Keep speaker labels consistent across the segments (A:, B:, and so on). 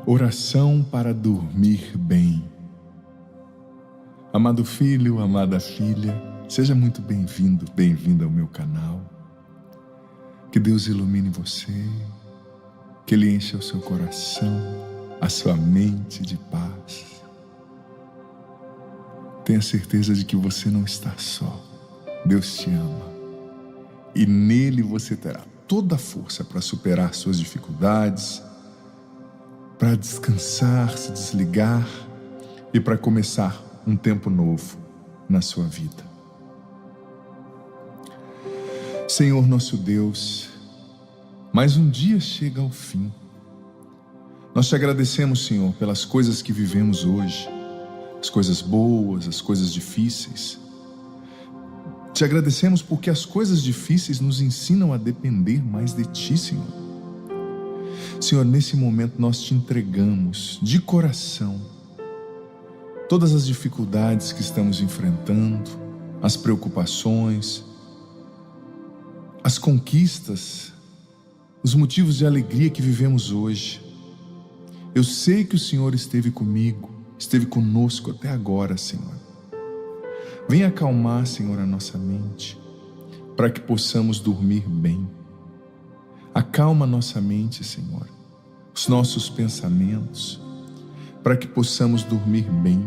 A: Oração para dormir bem. Amado filho, amada filha, seja muito bem-vindo, bem-vinda ao meu canal. Que Deus ilumine você, que Ele encha o seu coração, a sua mente de paz. Tenha certeza de que você não está só. Deus te ama e nele você terá toda a força para superar suas dificuldades, para descansar, se desligar e para começar um tempo novo na sua vida. Senhor nosso Deus, mais um dia chega ao fim. Nós te agradecemos, Senhor, pelas coisas que vivemos hoje, as coisas boas, as coisas difíceis. Te agradecemos porque as coisas difíceis nos ensinam a depender mais de Ti, Senhor. Senhor, nesse momento nós te entregamos de coração todas as dificuldades que estamos enfrentando, as preocupações, as conquistas, os motivos de alegria que vivemos hoje. Eu sei que o Senhor esteve comigo, esteve conosco até agora, Senhor. Venha acalmar, Senhor, a nossa mente, para que possamos dormir bem. Acalma nossa mente, Senhor, os nossos pensamentos, para que possamos dormir bem.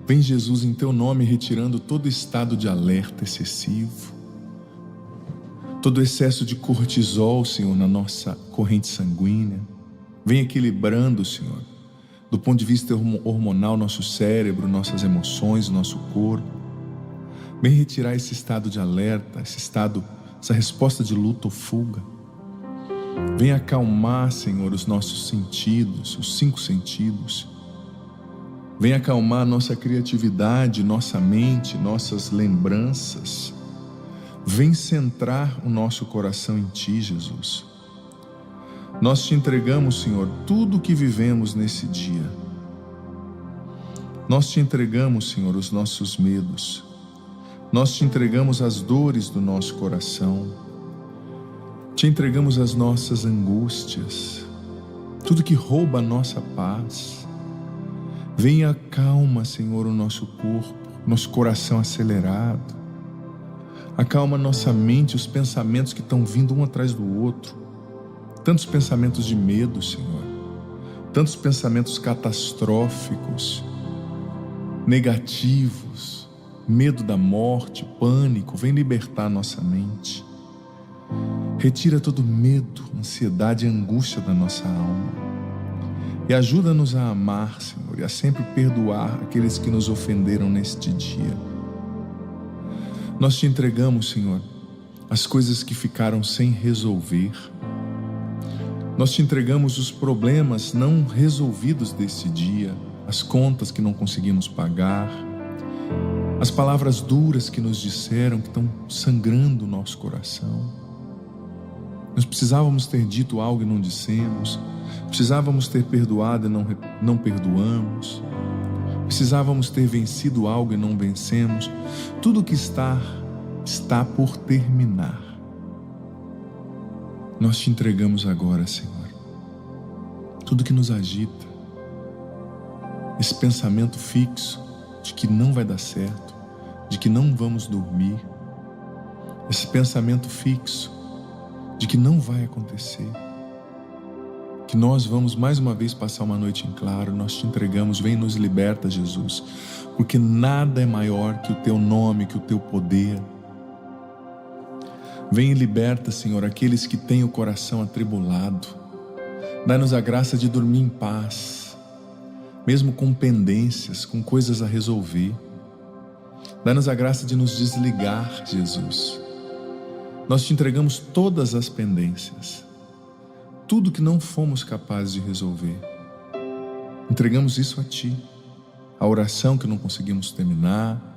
A: Vem, Jesus, em Teu nome, retirando todo estado de alerta excessivo, todo excesso de cortisol, Senhor, na nossa corrente sanguínea. Vem equilibrando, Senhor, do ponto de vista hormonal, nosso cérebro, nossas emoções, nosso corpo. Vem retirar esse estado de alerta, essa resposta de luta ou fuga. Vem acalmar, Senhor, os nossos sentidos, os 5 sentidos. Vem acalmar nossa criatividade, nossa mente, nossas lembranças. Vem centrar o nosso coração em Ti, Jesus. Nós Te entregamos, Senhor, tudo o que vivemos nesse dia. Nós Te entregamos, Senhor, os nossos medos. Nós Te entregamos as dores do nosso coração. Te entregamos as nossas angústias, tudo que rouba a nossa paz. Venha acalma, Senhor, o nosso corpo, nosso coração acelerado. Acalma nossa mente, os pensamentos que estão vindo um atrás do outro. Tantos pensamentos de medo, Senhor. Tantos pensamentos catastróficos, negativos, medo da morte, pânico. Vem libertar nossa mente. Retira todo medo, ansiedade e angústia da nossa alma. E ajuda-nos a amar, Senhor, e a sempre perdoar aqueles que nos ofenderam neste dia. Nós Te entregamos, Senhor, as coisas que ficaram sem resolver. Nós Te entregamos os problemas não resolvidos desse dia, as contas que não conseguimos pagar, as palavras duras que nos disseram, que estão sangrando o nosso coração. Nós precisávamos ter dito algo e não dissemos, precisávamos ter perdoado e não perdoamos, precisávamos ter vencido algo e não vencemos. Tudo que está por terminar. Nós Te entregamos agora, Senhor, tudo que nos agita, esse pensamento fixo de que não vai dar certo, de que não vamos dormir, esse pensamento fixo de que não vai acontecer, que nós vamos mais uma vez passar uma noite em claro. Nós Te entregamos, vem e nos liberta, Jesus, porque nada é maior que o Teu nome, que o Teu poder. Vem e liberta, Senhor, aqueles que têm o coração atribulado. Dá-nos a graça de dormir em paz, mesmo com pendências, com coisas a resolver. Dá-nos a graça de nos desligar, Jesus. Nós Te entregamos todas as pendências, tudo que não fomos capazes de resolver. Entregamos isso a Ti, a oração que não conseguimos terminar,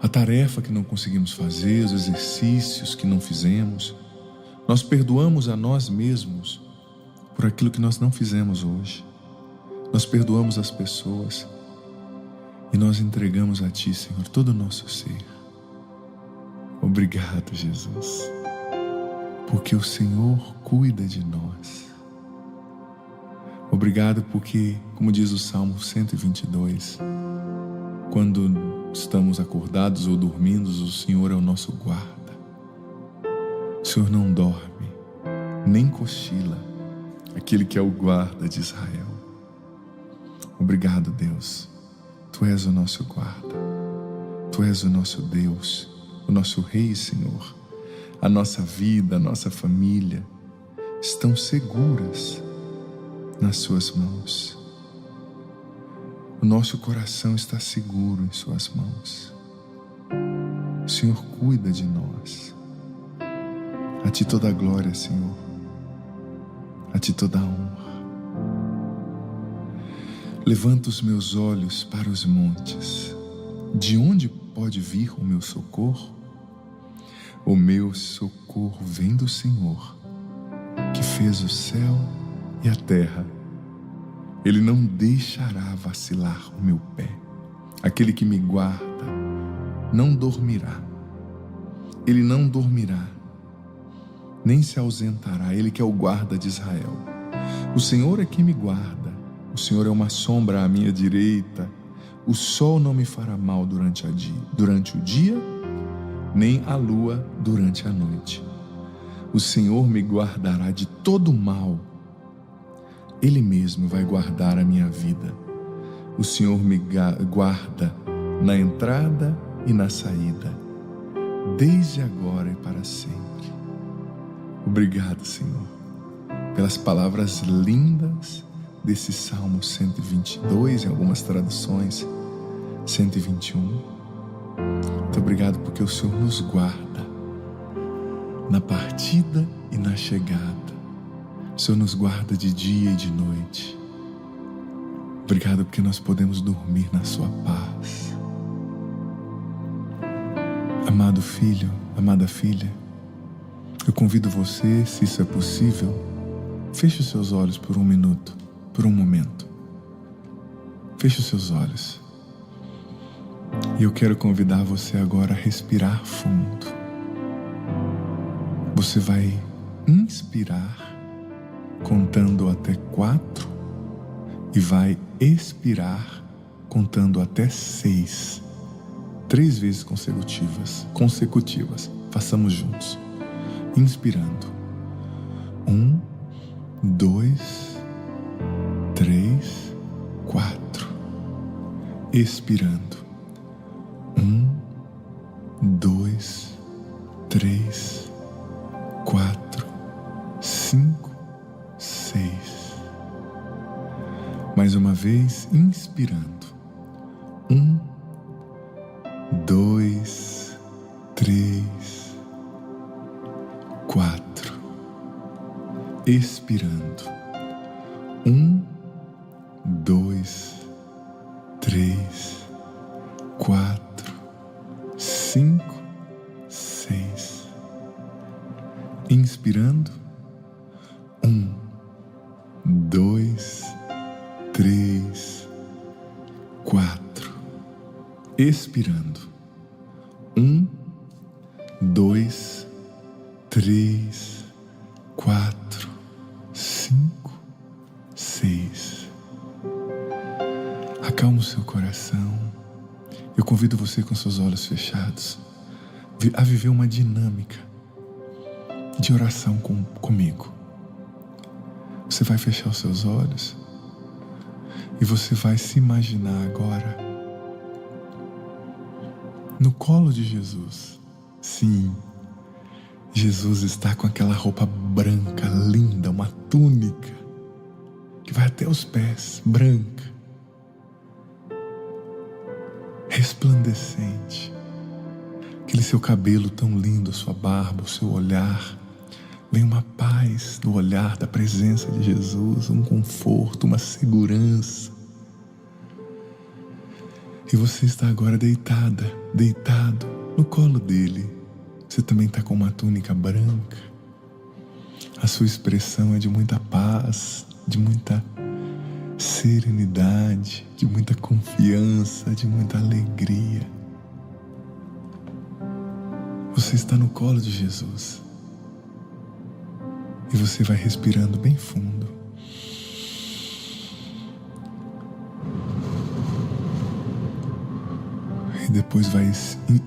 A: a tarefa que não conseguimos fazer, os exercícios que não fizemos. Nós perdoamos a nós mesmos por aquilo que nós não fizemos hoje. Nós perdoamos as pessoas e nós entregamos a Ti, Senhor, todo o nosso ser. Obrigado, Jesus, porque o Senhor cuida de nós. Obrigado porque, como diz o Salmo 122, quando estamos acordados ou dormindo, o Senhor é o nosso guarda. O Senhor não dorme, nem cochila, aquele que é o guarda de Israel. Obrigado, Deus. Tu és o nosso guarda. Tu és o nosso Deus, o nosso Rei, Senhor. A nossa vida, a nossa família estão seguras nas suas mãos. O nosso coração está seguro em suas mãos. O Senhor cuida de nós. A ti toda a glória, Senhor. A ti toda a honra. Levanto os meus olhos para os montes. De onde pode vir o meu socorro? O meu socorro vem do Senhor, que fez o céu e a terra. Ele não deixará vacilar o meu pé. Aquele que me guarda não dormirá. Ele não dormirá, nem se ausentará. Ele que é o guarda de Israel. O Senhor é que me guarda. O Senhor é uma sombra à minha direita. O sol não me fará mal durante o dia, nem a lua durante a noite. O Senhor me guardará de todo mal. Ele mesmo vai guardar a minha vida. O Senhor me guarda na entrada e na saída, desde agora e para sempre. Obrigado, Senhor, pelas palavras lindas desse Salmo 122, em algumas traduções, 121. Muito obrigado porque o Senhor nos guarda na partida e na chegada. O Senhor nos guarda de dia e de noite. Obrigado porque nós podemos dormir na sua paz. Amado filho, amada filha, eu convido você, se isso é possível, feche os seus olhos por um minuto, por um momento. Feche os seus olhos. E eu quero convidar você agora a respirar fundo. Você vai inspirar contando até 4 e vai expirar contando até 6. 3 vezes consecutivas. Façamos juntos. Inspirando. 1, 2, 3, 4. Expirando. 1, 2, 3, 4, 5, 6. Mais uma vez, inspirando. 1, 2, 3, 4. Expirando. 1, 2, 3, 4, 5, 6. Inspirando. 1, 2, 3, 4. Expirando. 1, 2, 3, 4, 5, 6. Acalma o seu coração. Eu convido você com seus olhos fechados a viver uma dinâmica de oração comigo. Você vai fechar os seus olhos e você vai se imaginar agora no colo de Jesus. Sim, Jesus está com aquela roupa branca, linda, uma túnica que vai até os pés, branca, resplandecente. Aquele seu cabelo tão lindo, sua barba, o seu olhar. Vem uma paz no olhar da presença de Jesus, um conforto, uma segurança. E você está agora deitado no colo dele. Você também está com uma túnica branca. A sua expressão é de muita paz, de muita serenidade, de muita confiança, de muita alegria. Você está no colo de Jesus. E você vai respirando bem fundo. depois vai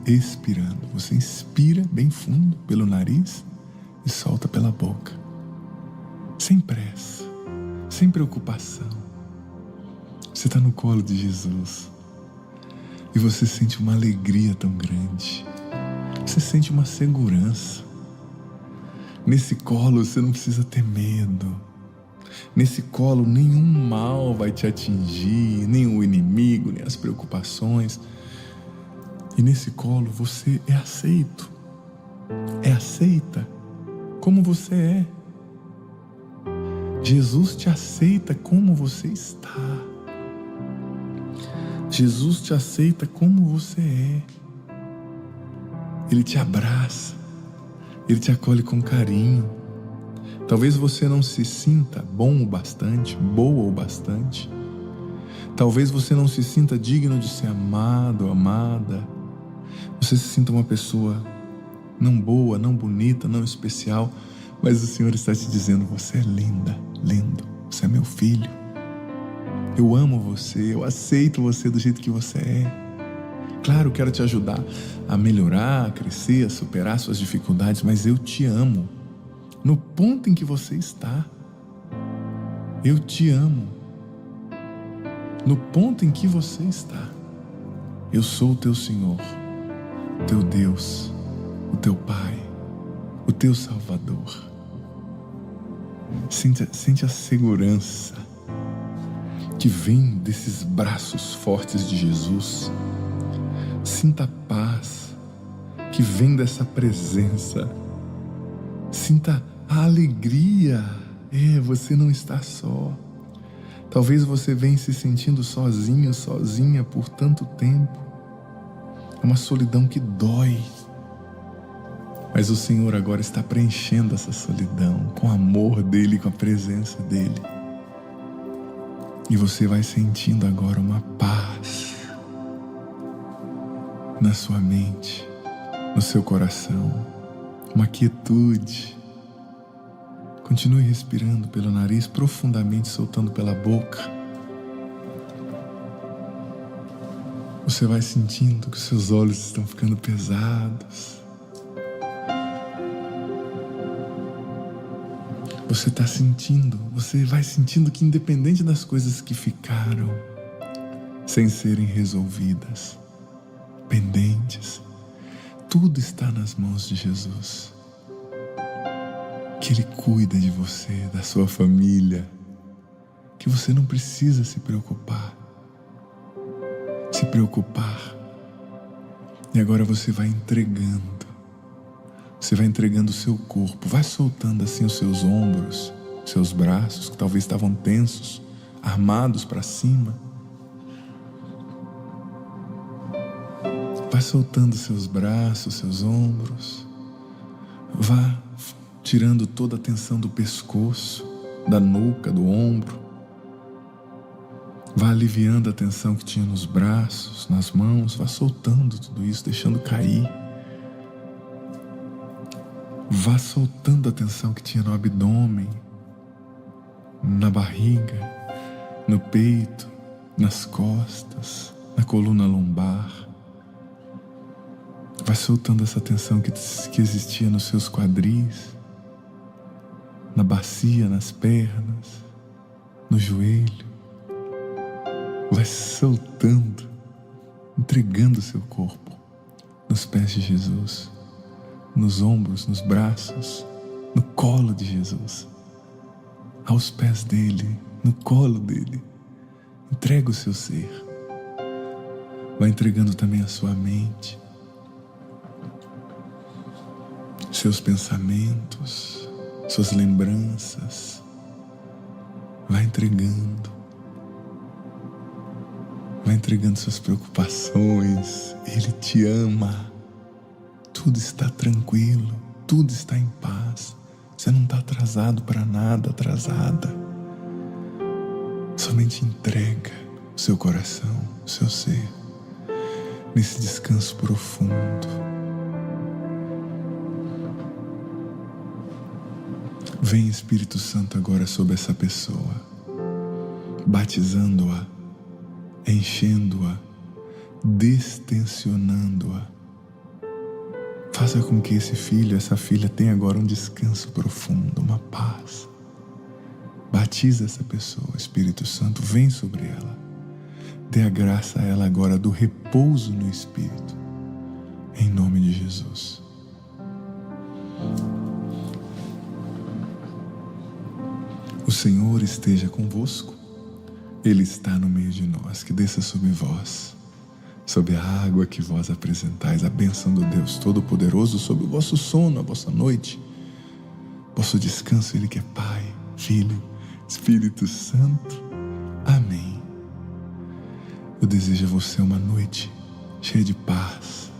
A: expirando. Você inspira bem fundo pelo nariz e solta pela boca. Sem pressa, sem preocupação. Você está no colo de Jesus e você sente uma alegria tão grande. Você sente uma segurança. Nesse colo você não precisa ter medo. Nesse colo nenhum mal vai te atingir, nem o inimigo, nem as preocupações. E nesse colo você é aceito, é aceita como você é. Jesus te aceita como você está. Jesus te aceita como você é. Ele te abraça, Ele te acolhe com carinho. Talvez você não se sinta bom o bastante, boa o bastante. Talvez você não se sinta digno de ser amado, amada. Você se sinta uma pessoa não boa, não bonita, não especial, mas o Senhor está te dizendo: você é linda, lindo, você é meu filho. Eu amo você, eu aceito você do jeito que você é. Claro, quero te ajudar a melhorar, a crescer, a superar suas dificuldades, mas eu te amo. No ponto em que você está, eu te amo. No ponto em que você está, eu sou o teu Senhor, o teu Deus, o teu Pai, o teu Salvador. Sente a segurança que vem desses braços fortes de Jesus. Sinta a paz que vem dessa presença. Sinta a alegria. Você não está só. Talvez você venha se sentindo sozinho, sozinha por tanto tempo. É uma solidão que dói. Mas o Senhor agora está preenchendo essa solidão com o amor dEle, com a presença dEle. E você vai sentindo agora uma paz na sua mente, no seu coração, uma quietude. Continue respirando pelo nariz, profundamente soltando pela boca. Você vai sentindo que seus olhos estão ficando pesados. Você está sentindo, você vai sentindo que independente das coisas que ficaram sem serem resolvidas, pendentes, tudo está nas mãos de Jesus. Que Ele cuida de você, da sua família, que você não precisa se preocupar. E agora você vai entregando. Você vai entregando o seu corpo. Vai soltando assim os seus ombros, seus braços, que talvez estavam tensos, armados para cima. Vai soltando seus braços, seus ombros. Vá tirando toda a tensão do pescoço, da nuca, do ombro. Vá aliviando a tensão que tinha nos braços, nas mãos. Vá soltando tudo isso, deixando cair. Vá soltando a tensão que tinha no abdômen, na barriga, no peito, nas costas, na coluna lombar. Vai soltando essa tensão que existia nos seus quadris, na bacia, nas pernas, no joelho. Vai soltando, entregando o seu corpo nos pés de Jesus, nos ombros, nos braços, no colo de Jesus, aos pés dele, no colo dele. Entrega o seu ser. Vai entregando também a sua mente, seus pensamentos, suas lembranças. Vai entregando suas preocupações. Ele te ama. Tudo está tranquilo, tudo está em paz. Você não está atrasado para nada, atrasada. Somente entrega o seu coração, o seu ser, nesse descanso profundo. Vem Espírito Santo agora sobre essa pessoa, batizando-a, enchendo-a, destensionando-a. Faça com que esse filho, essa filha tenha agora um descanso profundo, uma paz. Batiza essa pessoa, Espírito Santo, vem sobre ela. Dê a graça a ela agora do repouso no Espírito, em nome de Jesus. O Senhor esteja convosco, Ele está no meio de nós. Que desça sobre vós, sobre a água que vós apresentais, a bênção do Deus Todo-Poderoso sobre o vosso sono, a vossa noite, vosso descanso, Ele que é Pai, Filho, Espírito Santo. Amém. Eu desejo a você uma noite cheia de paz,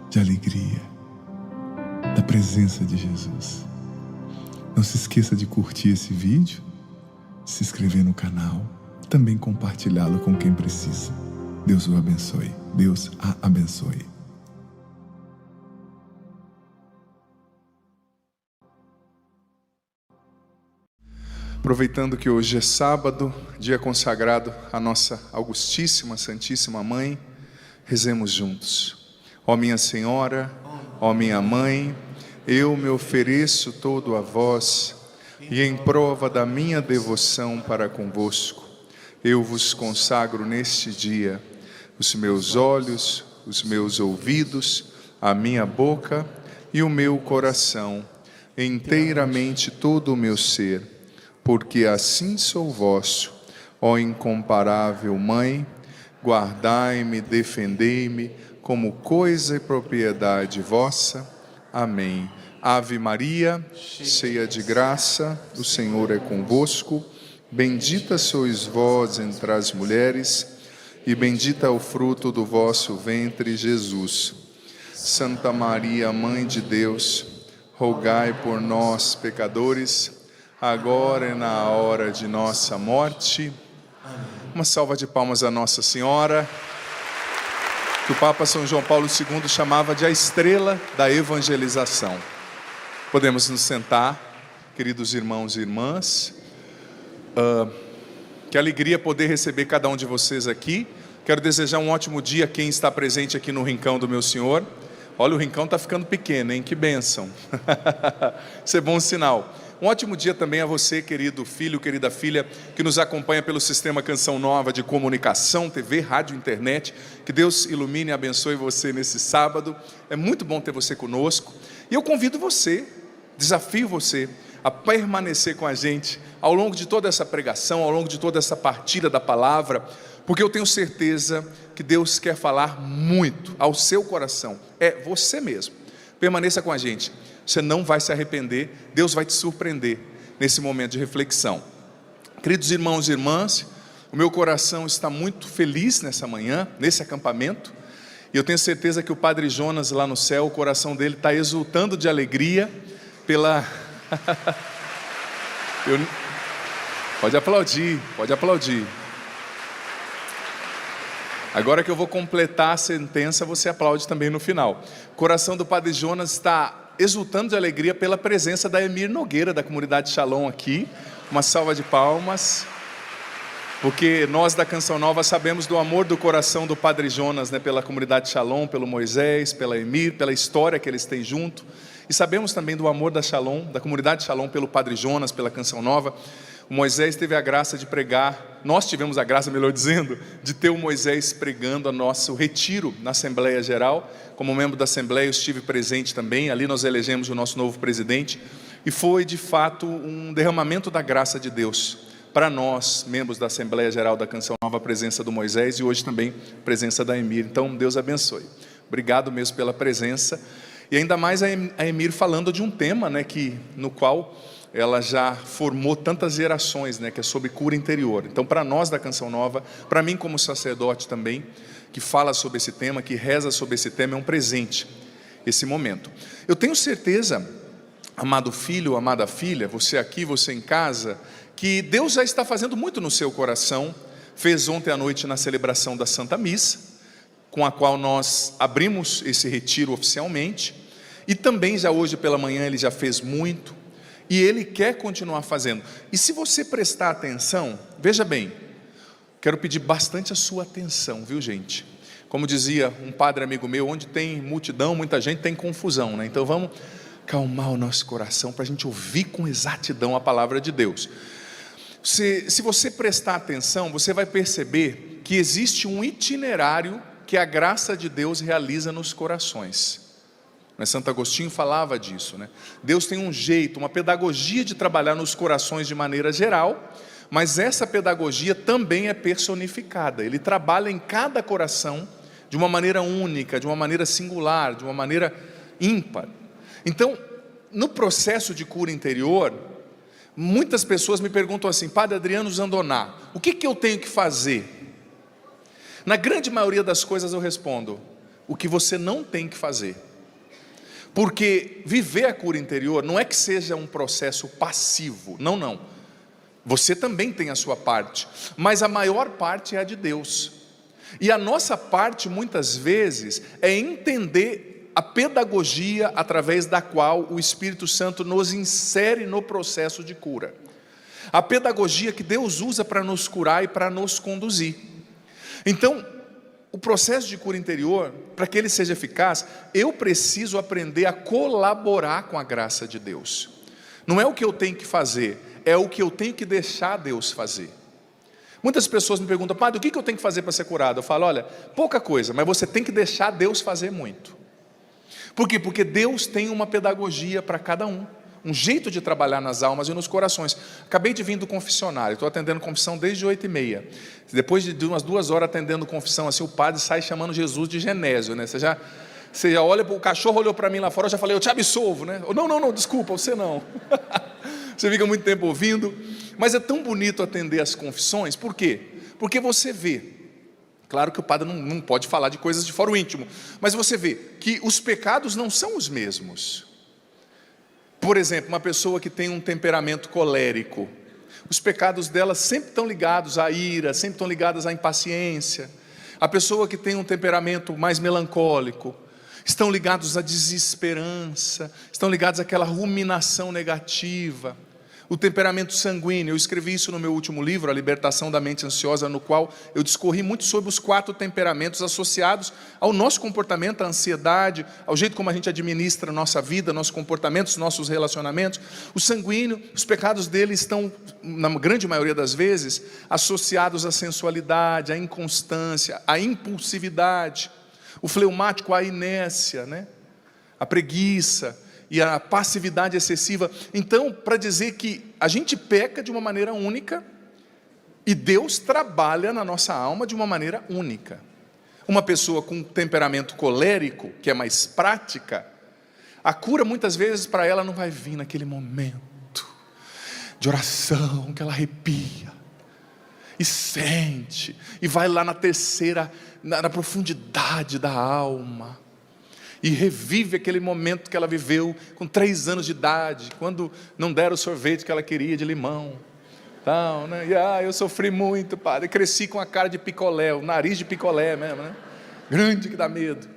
A: de alegria, da presença de Jesus. Não se esqueça de curtir esse vídeo, se inscrever no canal, também compartilhá-lo com quem precisa. Deus o abençoe. Deus a abençoe. Aproveitando que hoje é sábado, dia consagrado à nossa Augustíssima, Santíssima Mãe, rezemos juntos. Ó minha Senhora, ó minha Mãe, eu me ofereço todo a vós, e em prova da minha devoção para convosco, eu vos consagro neste dia os meus olhos, os meus ouvidos, a minha boca e o meu coração, inteiramente todo o meu ser, porque assim sou vosso, ó incomparável Mãe, guardai-me, defendei-me, como coisa e propriedade vossa. Amém. Ave Maria, cheia de graça, o Senhor é convosco, bendita sois vós entre as mulheres, e bendito é o fruto do vosso ventre, Jesus. Santa Maria, Mãe de Deus, rogai por nós, pecadores, agora e na hora de nossa morte. Uma salva de palmas a Nossa Senhora, que o Papa São João Paulo II chamava de a estrela da evangelização. Podemos nos sentar, queridos irmãos e irmãs. Que alegria poder receber cada um de vocês aqui. Quero desejar um ótimo dia a quem está presente aqui no rincão do meu Senhor. Olha, o rincão está ficando pequeno, hein? Que bênção. Isso é bom sinal. Um ótimo dia também a você, querido filho, querida filha, que nos acompanha pelo Sistema Canção Nova de Comunicação, TV, Rádio, Internet. Que Deus ilumine e abençoe você nesse sábado. É muito bom ter você conosco. E eu convido você, desafio você a permanecer com a gente ao longo de toda essa pregação, ao longo de toda essa partilha da palavra, porque eu tenho certeza que Deus quer falar muito ao seu coração. É você mesmo. Permaneça com a gente. Você não vai se arrepender. Deus vai te surpreender nesse momento de reflexão. Queridos irmãos e irmãs, o meu coração está muito feliz nessa manhã, nesse acampamento. E eu tenho certeza que o Padre Jonas lá no céu, o coração dele está exultando de alegria pela... Pode aplaudir, pode aplaudir. Agora que eu vou completar a sentença, você aplaude também no final. O coração do Padre Jonas está exultando de alegria pela presença da Emir Nogueira, da comunidade Shalom aqui. Uma salva de palmas. Porque nós da Canção Nova sabemos do amor do coração do Padre Jonas, né, pela comunidade Shalom, pelo Moisés, pela Emir, pela história que eles têm junto. E sabemos também do amor da Shalom, da comunidade Shalom, pelo Padre Jonas, pela Canção Nova. O Moisés teve a graça de pregar, nós tivemos a graça, melhor dizendo, de ter o Moisés pregando a nosso retiro na Assembleia Geral. Como membro da Assembleia eu estive presente também, ali nós elegemos o nosso novo presidente. E foi de fato um derramamento da graça de Deus para nós, membros da Assembleia Geral da Canção Nova, a presença do Moisés e hoje também a presença da Emir. Então Deus abençoe. Obrigado mesmo pela presença. E ainda mais a Emir falando de um tema, né, no qual ela já formou tantas gerações, né, que é sobre cura interior. Então para nós da Canção Nova, para mim como sacerdote também, que fala sobre esse tema, que reza sobre esse tema, é um presente esse momento. Eu tenho certeza, amado filho, amada filha, você aqui, você em casa, que Deus já está fazendo muito no seu coração. Fez ontem à noite na celebração da Santa Missa, com a qual nós abrimos esse retiro oficialmente, e também já hoje pela manhã ele já fez muito, e ele quer continuar fazendo. E se você prestar atenção, veja bem, quero pedir bastante a sua atenção, viu gente? Como dizia um padre amigo meu, onde tem multidão, muita gente, tem confusão, né? Então vamos calmar o nosso coração para a gente ouvir com exatidão a palavra de Deus. Se você prestar atenção, você vai perceber que existe um itinerário que a graça de Deus realiza nos corações. Mas Santo Agostinho falava disso, né? Deus tem um jeito, uma pedagogia de trabalhar nos corações de maneira geral, mas essa pedagogia também é personificada. Ele trabalha em cada coração de uma maneira única, de uma maneira singular, de uma maneira ímpar. Então, no processo de cura interior, muitas pessoas me perguntam assim: Padre Adriano Zandoná, o que eu tenho que fazer? Na grande maioria das coisas eu respondo: o que você não tem que fazer. Porque viver a cura interior não é que seja um processo passivo, não. Você também tem a sua parte, mas a maior parte é a de Deus. E a nossa parte, muitas vezes, é entender a pedagogia através da qual o Espírito Santo nos insere no processo de cura. A pedagogia que Deus usa para nos curar e para nos conduzir. Então, o processo de cura interior, para que ele seja eficaz, eu preciso aprender a colaborar com a graça de Deus. Não é o que eu tenho que fazer, é o que eu tenho que deixar Deus fazer. Muitas pessoas me perguntam: Padre, o que eu tenho que fazer para ser curado? Eu falo: olha, pouca coisa, mas você tem que deixar Deus fazer muito. Por quê? Porque Deus tem uma pedagogia para cada um jeito de trabalhar nas almas e nos corações. Acabei de vir do confessionário, estou atendendo confissão desde 8h30. Depois de umas 2 horas atendendo confissão, assim, o padre sai chamando Jesus de Genésio, né? Você já olha, o cachorro olhou para mim lá fora, eu já falei: eu te absolvo, né? Não, desculpa, você não. Você fica muito tempo ouvindo, mas é tão bonito atender as confissões. Por quê? Porque você vê, claro que o padre não pode falar de coisas de fora íntimo, mas você vê que os pecados não são os mesmos. Por exemplo, uma pessoa que tem um temperamento colérico, os pecados dela sempre estão ligados à ira, sempre estão ligados à impaciência. A pessoa que tem um temperamento mais melancólico, estão ligados à desesperança, estão ligados àquela ruminação negativa. O temperamento sanguíneo, eu escrevi isso no meu último livro, A Libertação da Mente Ansiosa, no qual eu discorri muito sobre os 4 temperamentos associados ao nosso comportamento, à ansiedade, ao jeito como a gente administra a nossa vida, nossos comportamentos, nossos relacionamentos. O sanguíneo, os pecados dele estão, na grande maioria das vezes, associados à sensualidade, à inconstância, à impulsividade. O fleumático, à inércia, né? A preguiça e a passividade excessiva. Então, para dizer que a gente peca de uma maneira única e Deus trabalha na nossa alma de uma maneira única. Uma pessoa com temperamento colérico, que é mais prática, a cura muitas vezes para ela não vai vir naquele momento de oração que ela arrepia e sente, e vai lá na terceira, na profundidade da alma, e revive aquele momento que ela viveu com 3 anos de idade, quando não deram o sorvete que ela queria de limão. Então, né? Eu sofri muito, padre, cresci com a cara de picolé, o nariz de picolé mesmo, né? Grande que dá medo.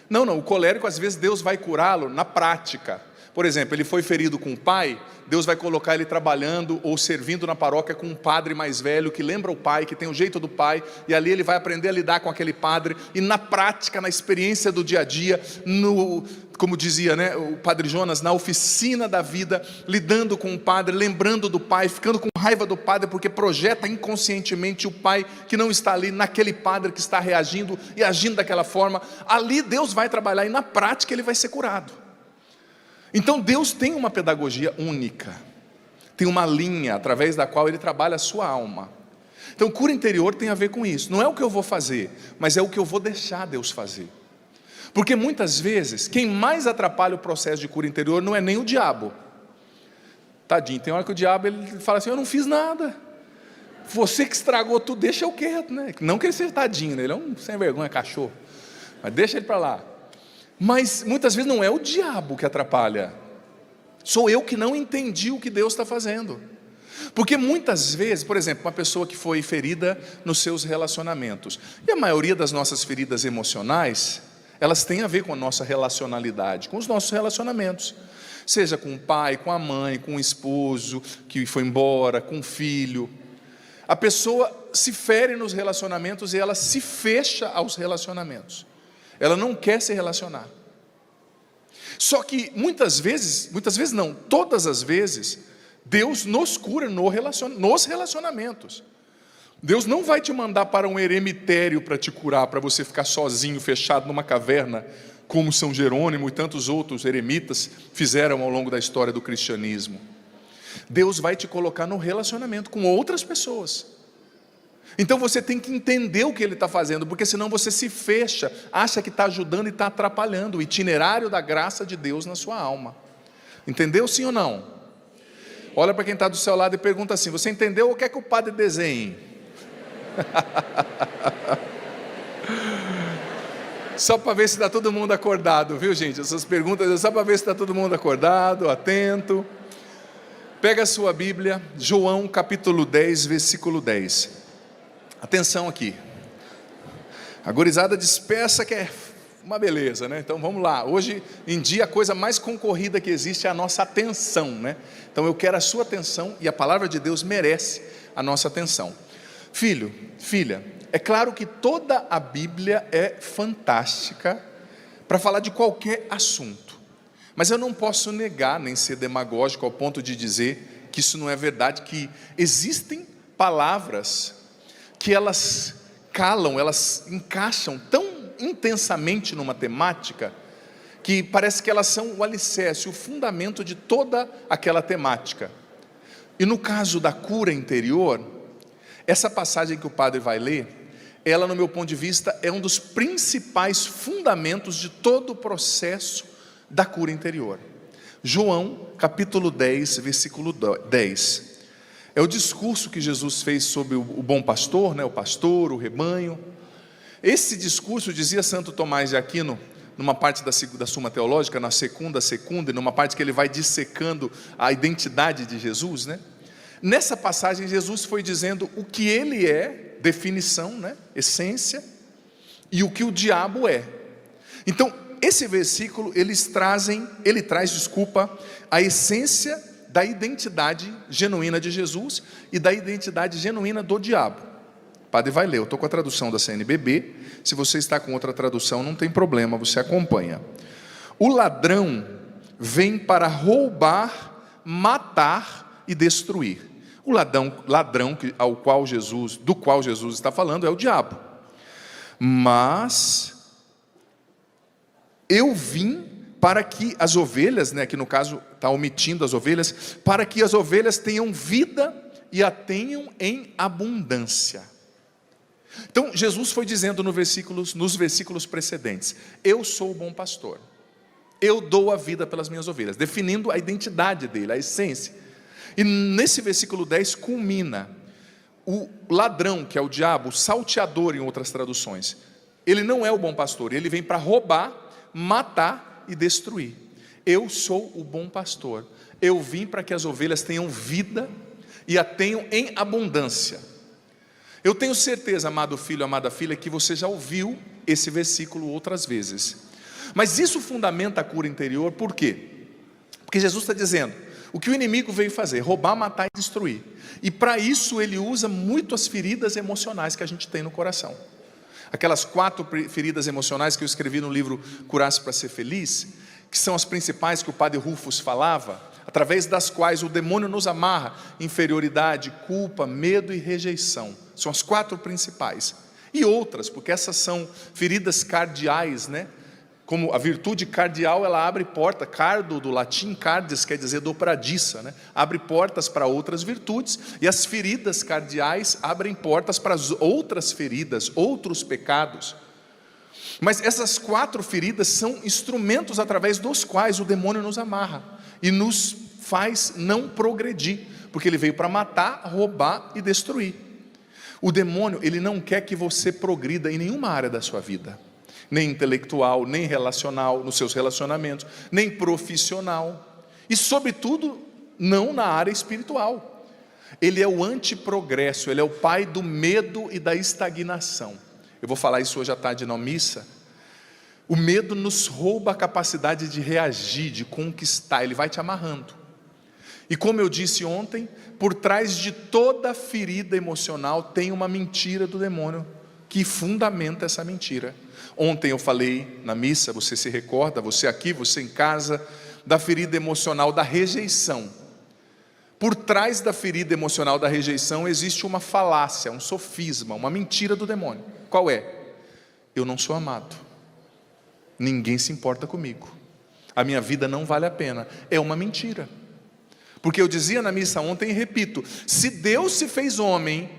A: Não, o colérico, às vezes Deus vai curá-lo na prática. Por exemplo, ele foi ferido com o pai, Deus vai colocar ele trabalhando ou servindo na paróquia com um padre mais velho, que lembra o pai, que tem o jeito do pai, e ali ele vai aprender a lidar com aquele padre, e na prática, na experiência do dia a dia, como dizia, né, o padre Jonas, na oficina da vida, lidando com o padre, lembrando do pai, ficando com raiva do padre, porque projeta inconscientemente o pai que não está ali, naquele padre que está reagindo e agindo daquela forma. Ali Deus vai trabalhar, e na prática ele vai ser curado. Então Deus tem uma pedagogia única, tem uma linha através da qual Ele trabalha a sua alma. Então cura interior tem a ver com isso. Não é o que eu vou fazer, mas é o que eu vou deixar Deus fazer. Porque muitas vezes, quem mais atrapalha o processo de cura interior não é nem o diabo. Tadinho, tem hora que o diabo ele fala assim: eu não fiz nada, você que estragou tudo, deixa eu quieto, né? Não que ele seja tadinho, né? Ele é um sem vergonha, cachorro, mas deixa ele para lá. Mas muitas vezes não é o diabo que atrapalha, sou eu que não entendi o que Deus está fazendo. Porque muitas vezes, por exemplo, uma pessoa que foi ferida nos seus relacionamentos, e a maioria das nossas feridas emocionais, elas têm a ver com a nossa relacionalidade, com os nossos relacionamentos, seja com o pai, com a mãe, com o esposo que foi embora, com o filho. A pessoa se fere nos relacionamentos e ela se fecha aos relacionamentos. Ela não quer se relacionar. Só que muitas vezes não, todas as vezes, Deus nos cura nos relacionamentos. Deus não vai te mandar para um eremitério para te curar, para você ficar sozinho, fechado numa caverna, como São Jerônimo e tantos outros eremitas fizeram ao longo da história do cristianismo. Deus vai te colocar no relacionamento com outras pessoas. Então você tem que entender o que Ele está fazendo, porque senão você se fecha, acha que está ajudando e está atrapalhando o itinerário da graça de Deus na sua alma. Entendeu, sim ou não? Olha para quem está do seu lado e pergunta assim: você entendeu o que é que o padre desenha? Só para ver se está todo mundo acordado, viu, gente? Essas perguntas é só para ver se está todo mundo acordado, atento. Pega a sua Bíblia, João capítulo 10, versículo 10. Atenção aqui. A gurizada dispersa que é uma beleza, né? Então vamos lá. Hoje em dia a coisa mais concorrida que existe é a nossa atenção, né? Então eu quero a sua atenção e a palavra de Deus merece a nossa atenção. Filho, filha, é claro que toda a Bíblia é fantástica para falar de qualquer assunto, mas eu não posso negar, nem ser demagógico ao ponto de dizer que isso não é verdade, que existem palavras que elas calam, elas encaixam tão intensamente numa temática, que parece que elas são o alicerce, o fundamento de toda aquela temática. E no caso da cura interior, essa passagem que o padre vai ler, ela, no meu ponto de vista, é um dos principais fundamentos de todo o processo da cura interior. João, capítulo 10, versículo 10. É o discurso que Jesus fez sobre o bom pastor, né? O pastor, o rebanho. Esse discurso, dizia Santo Tomás de Aquino, numa parte da Suma Teológica, na segunda, e numa parte que ele vai dissecando a identidade de Jesus, né? Nessa passagem, Jesus foi dizendo o que ele é, definição, né? Essência, e o que o diabo é. Então, esse versículo, ele traz, a essência da identidade genuína de Jesus e da identidade genuína do diabo. O padre vai ler, eu estou com a tradução da CNBB, se você está com outra tradução, não tem problema, você acompanha. O ladrão vem para roubar, matar e destruir. O ladrão do qual Jesus está falando é o diabo. Mas eu vim para que as ovelhas, né, aqui no caso está omitindo as ovelhas, para que as ovelhas tenham vida e a tenham em abundância. Então Jesus foi dizendo nos versículos precedentes: eu sou o bom pastor, eu dou a vida pelas minhas ovelhas, definindo a identidade dele, a essência. E nesse versículo 10 culmina o ladrão, que é o diabo, o salteador em outras traduções. Ele não é o bom pastor, ele vem para roubar, matar e destruir. Eu sou o bom pastor, eu vim para que as ovelhas tenham vida e a tenham em abundância. Eu tenho certeza, amado filho, amada filha, que você já ouviu esse versículo outras vezes, mas isso fundamenta a cura interior. Por quê? Porque Jesus está dizendo o que o inimigo veio fazer: roubar, matar e destruir. E para isso ele usa muito as feridas emocionais que a gente tem no coração. Aquelas 4 feridas emocionais que eu escrevi no livro Curar-se para Ser Feliz, que são as principais que o padre Rufus falava, através das quais o demônio nos amarra: inferioridade, culpa, medo e rejeição. São as 4 principais. E outras, porque essas são feridas cardiais, né? Como a virtude cardial, ela abre porta, cardo do latim, cardes quer dizer dobradiça, né? Abre portas para outras virtudes, e as feridas cardiais abrem portas para as outras feridas, outros pecados. Mas essas 4 feridas são instrumentos através dos quais o demônio nos amarra e nos faz não progredir, porque ele veio para matar, roubar e destruir. O demônio, ele não quer que você progrida em nenhuma área da sua vida, nem intelectual, nem relacional, nos seus relacionamentos, nem profissional, e sobretudo não na área espiritual. Ele é o antiprogresso, ele é o pai do medo e da estagnação. Eu vou falar isso hoje à tarde na missa. O medo nos rouba a capacidade de reagir, de conquistar, ele vai te amarrando. E como eu disse ontem, por trás de toda ferida emocional tem uma mentira do demônio que fundamenta essa mentira. Ontem eu falei na missa, você se recorda, você aqui, você em casa, da ferida emocional da rejeição. Por trás da ferida emocional da rejeição existe uma falácia, um sofisma, uma mentira do demônio. Qual é? Eu não sou amado, ninguém se importa comigo, a minha vida não vale a pena. É uma mentira. Porque eu dizia na missa ontem e repito, se Deus se fez homem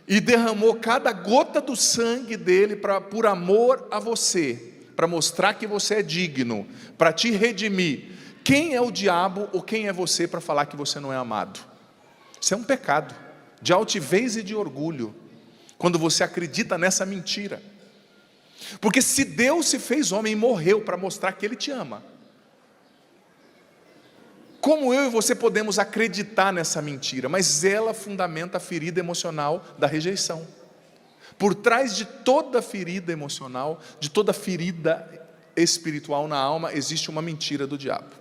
A: e derramou cada gota do sangue dele por amor a você, para mostrar que você é digno, para te redimir, quem é o diabo ou quem é você para falar que você não é amado? Isso é um pecado de altivez e de orgulho, quando você acredita nessa mentira. Porque se Deus se fez homem e morreu para mostrar que Ele te ama, como eu e você podemos acreditar nessa mentira? Mas ela fundamenta a ferida emocional da rejeição. Por trás de toda ferida emocional, de toda ferida espiritual na alma, existe uma mentira do diabo.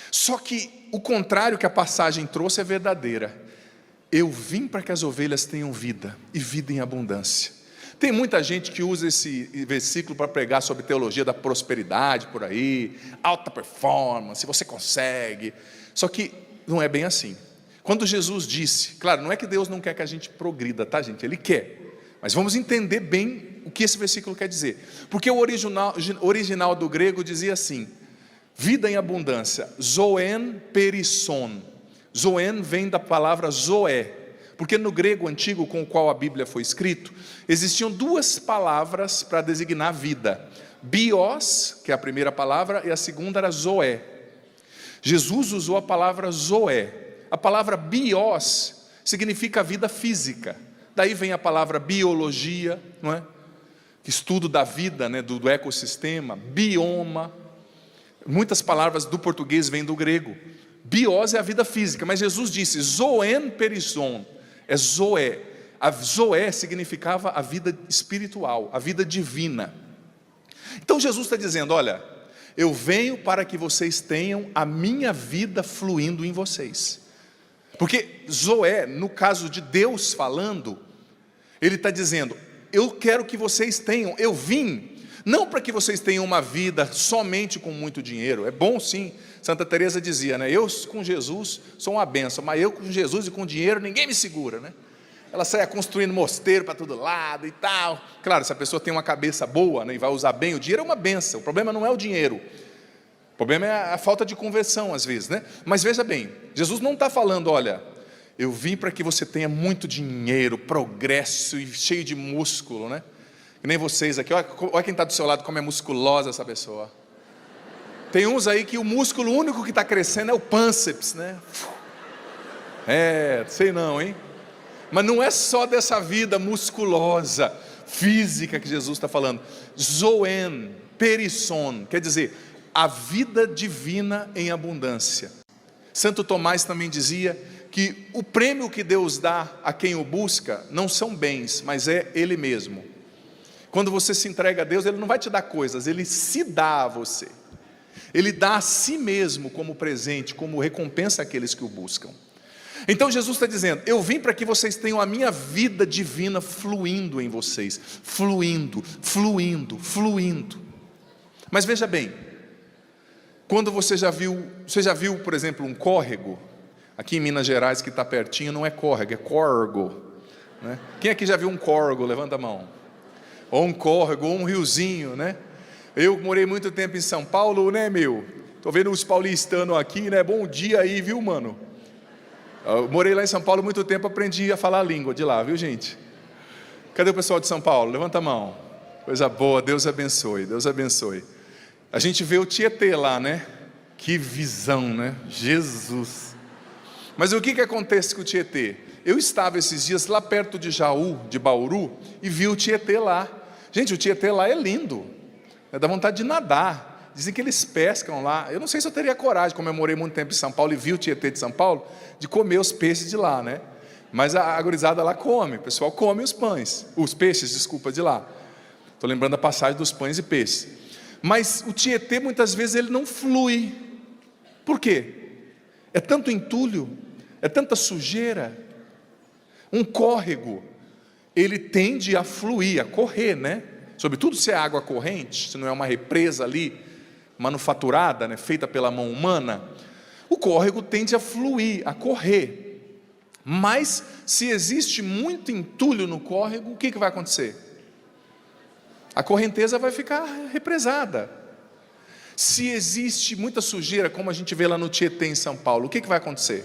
A: Só que o contrário que a passagem trouxe é verdadeira. Eu vim para que as ovelhas tenham vida, e vida em abundância. Tem muita gente que usa esse versículo para pregar sobre teologia da prosperidade por aí, alta performance, você consegue. Só que não é bem assim. Quando Jesus disse, claro, não é que Deus não quer que a gente progrida, tá, gente? Ele quer. Mas vamos entender bem o que esse versículo quer dizer. Porque o original do grego dizia assim: vida em abundância, zoen perisson. Zoen vem da palavra zoé. Porque no grego antigo com o qual a Bíblia foi escrito, existiam duas palavras para designar vida. Bios, que é a primeira palavra, e a segunda era zoé. Jesus usou a palavra zoé. A palavra bios significa vida física. Daí vem a palavra biologia, não é? Estudo da vida, né, do ecossistema, bioma. Muitas palavras do português vêm do grego. Bios é a vida física, mas Jesus disse zoen perisson. É zoé. A zoé significava a vida espiritual, a vida divina. Então Jesus está dizendo, olha, eu venho para que vocês tenham a minha vida fluindo em vocês. Porque zoé, no caso de Deus falando, Ele está dizendo, eu quero que vocês tenham, eu vim, não para que vocês tenham uma vida somente com muito dinheiro. É bom sim, Santa Teresa dizia, né? Eu com Jesus sou uma benção, mas eu com Jesus e com dinheiro ninguém me segura, né? Ela saia construindo mosteiro para todo lado e tal. Claro, se a pessoa tem uma cabeça boa, né, e vai usar bem o dinheiro, é uma benção. O problema não é o dinheiro, o problema é a falta de conversão às vezes, né? Mas veja bem, Jesus não está falando, olha, eu vim para que você tenha muito dinheiro, progresso e cheio de músculo, né? Que nem vocês aqui, olha quem está do seu lado, como é musculosa essa pessoa. Tem uns aí que o músculo único que está crescendo é o pânceps, né? Sei não, hein? Mas não é só dessa vida musculosa, física que Jesus está falando. Zoen, perisson, quer dizer, a vida divina em abundância. Santo Tomás também dizia que o prêmio que Deus dá a quem o busca não são bens, mas é Ele mesmo. Quando você se entrega a Deus, Ele não vai te dar coisas, Ele se dá a você. Ele dá a si mesmo como presente, como recompensa àqueles que o buscam. Então Jesus está dizendo, eu vim para que vocês tenham a minha vida divina fluindo em vocês. Fluindo, fluindo, fluindo. Mas veja bem, quando você já viu, por exemplo, um córrego? Aqui em Minas Gerais, que está pertinho, não é córrego, é córrego, né? Quem aqui já viu um córrego? Levanta a mão. Ou um córrego, ou um riozinho, né? Eu morei muito tempo em São Paulo, né, meu? Tô vendo os paulistanos aqui, né? Bom dia aí, viu, mano? Eu morei lá em São Paulo muito tempo, aprendi a falar a língua de lá, viu, gente? Cadê o pessoal de São Paulo? Levanta a mão. Coisa boa, Deus abençoe, Deus abençoe. A gente vê o Tietê lá, né? Que visão, né? Jesus. Mas o que acontece com o Tietê? Eu estava esses dias lá perto de Jaú, de Bauru, e vi o Tietê lá. Gente, o Tietê lá é lindo. Dá vontade de nadar. Dizem que eles pescam lá. Eu não sei se eu teria coragem, como eu morei muito tempo em São Paulo e vi o Tietê de São Paulo, de comer os peixes de lá, né? Mas a gurizada lá come, o pessoal come os peixes, desculpa, de lá. Estou lembrando a passagem dos pães e peixes. Mas o Tietê muitas vezes ele não flui. Por quê? É tanto entulho, é tanta sujeira. Um córrego, ele tende a fluir, a correr, né? Sobretudo se é água corrente, se não é uma represa ali, manufaturada, né? Feita pela mão humana, o córrego tende a fluir, a correr. Mas se existe muito entulho no córrego, o que vai acontecer? A correnteza vai ficar represada. Se existe muita sujeira, como a gente vê lá no Tietê em São Paulo, o que vai acontecer?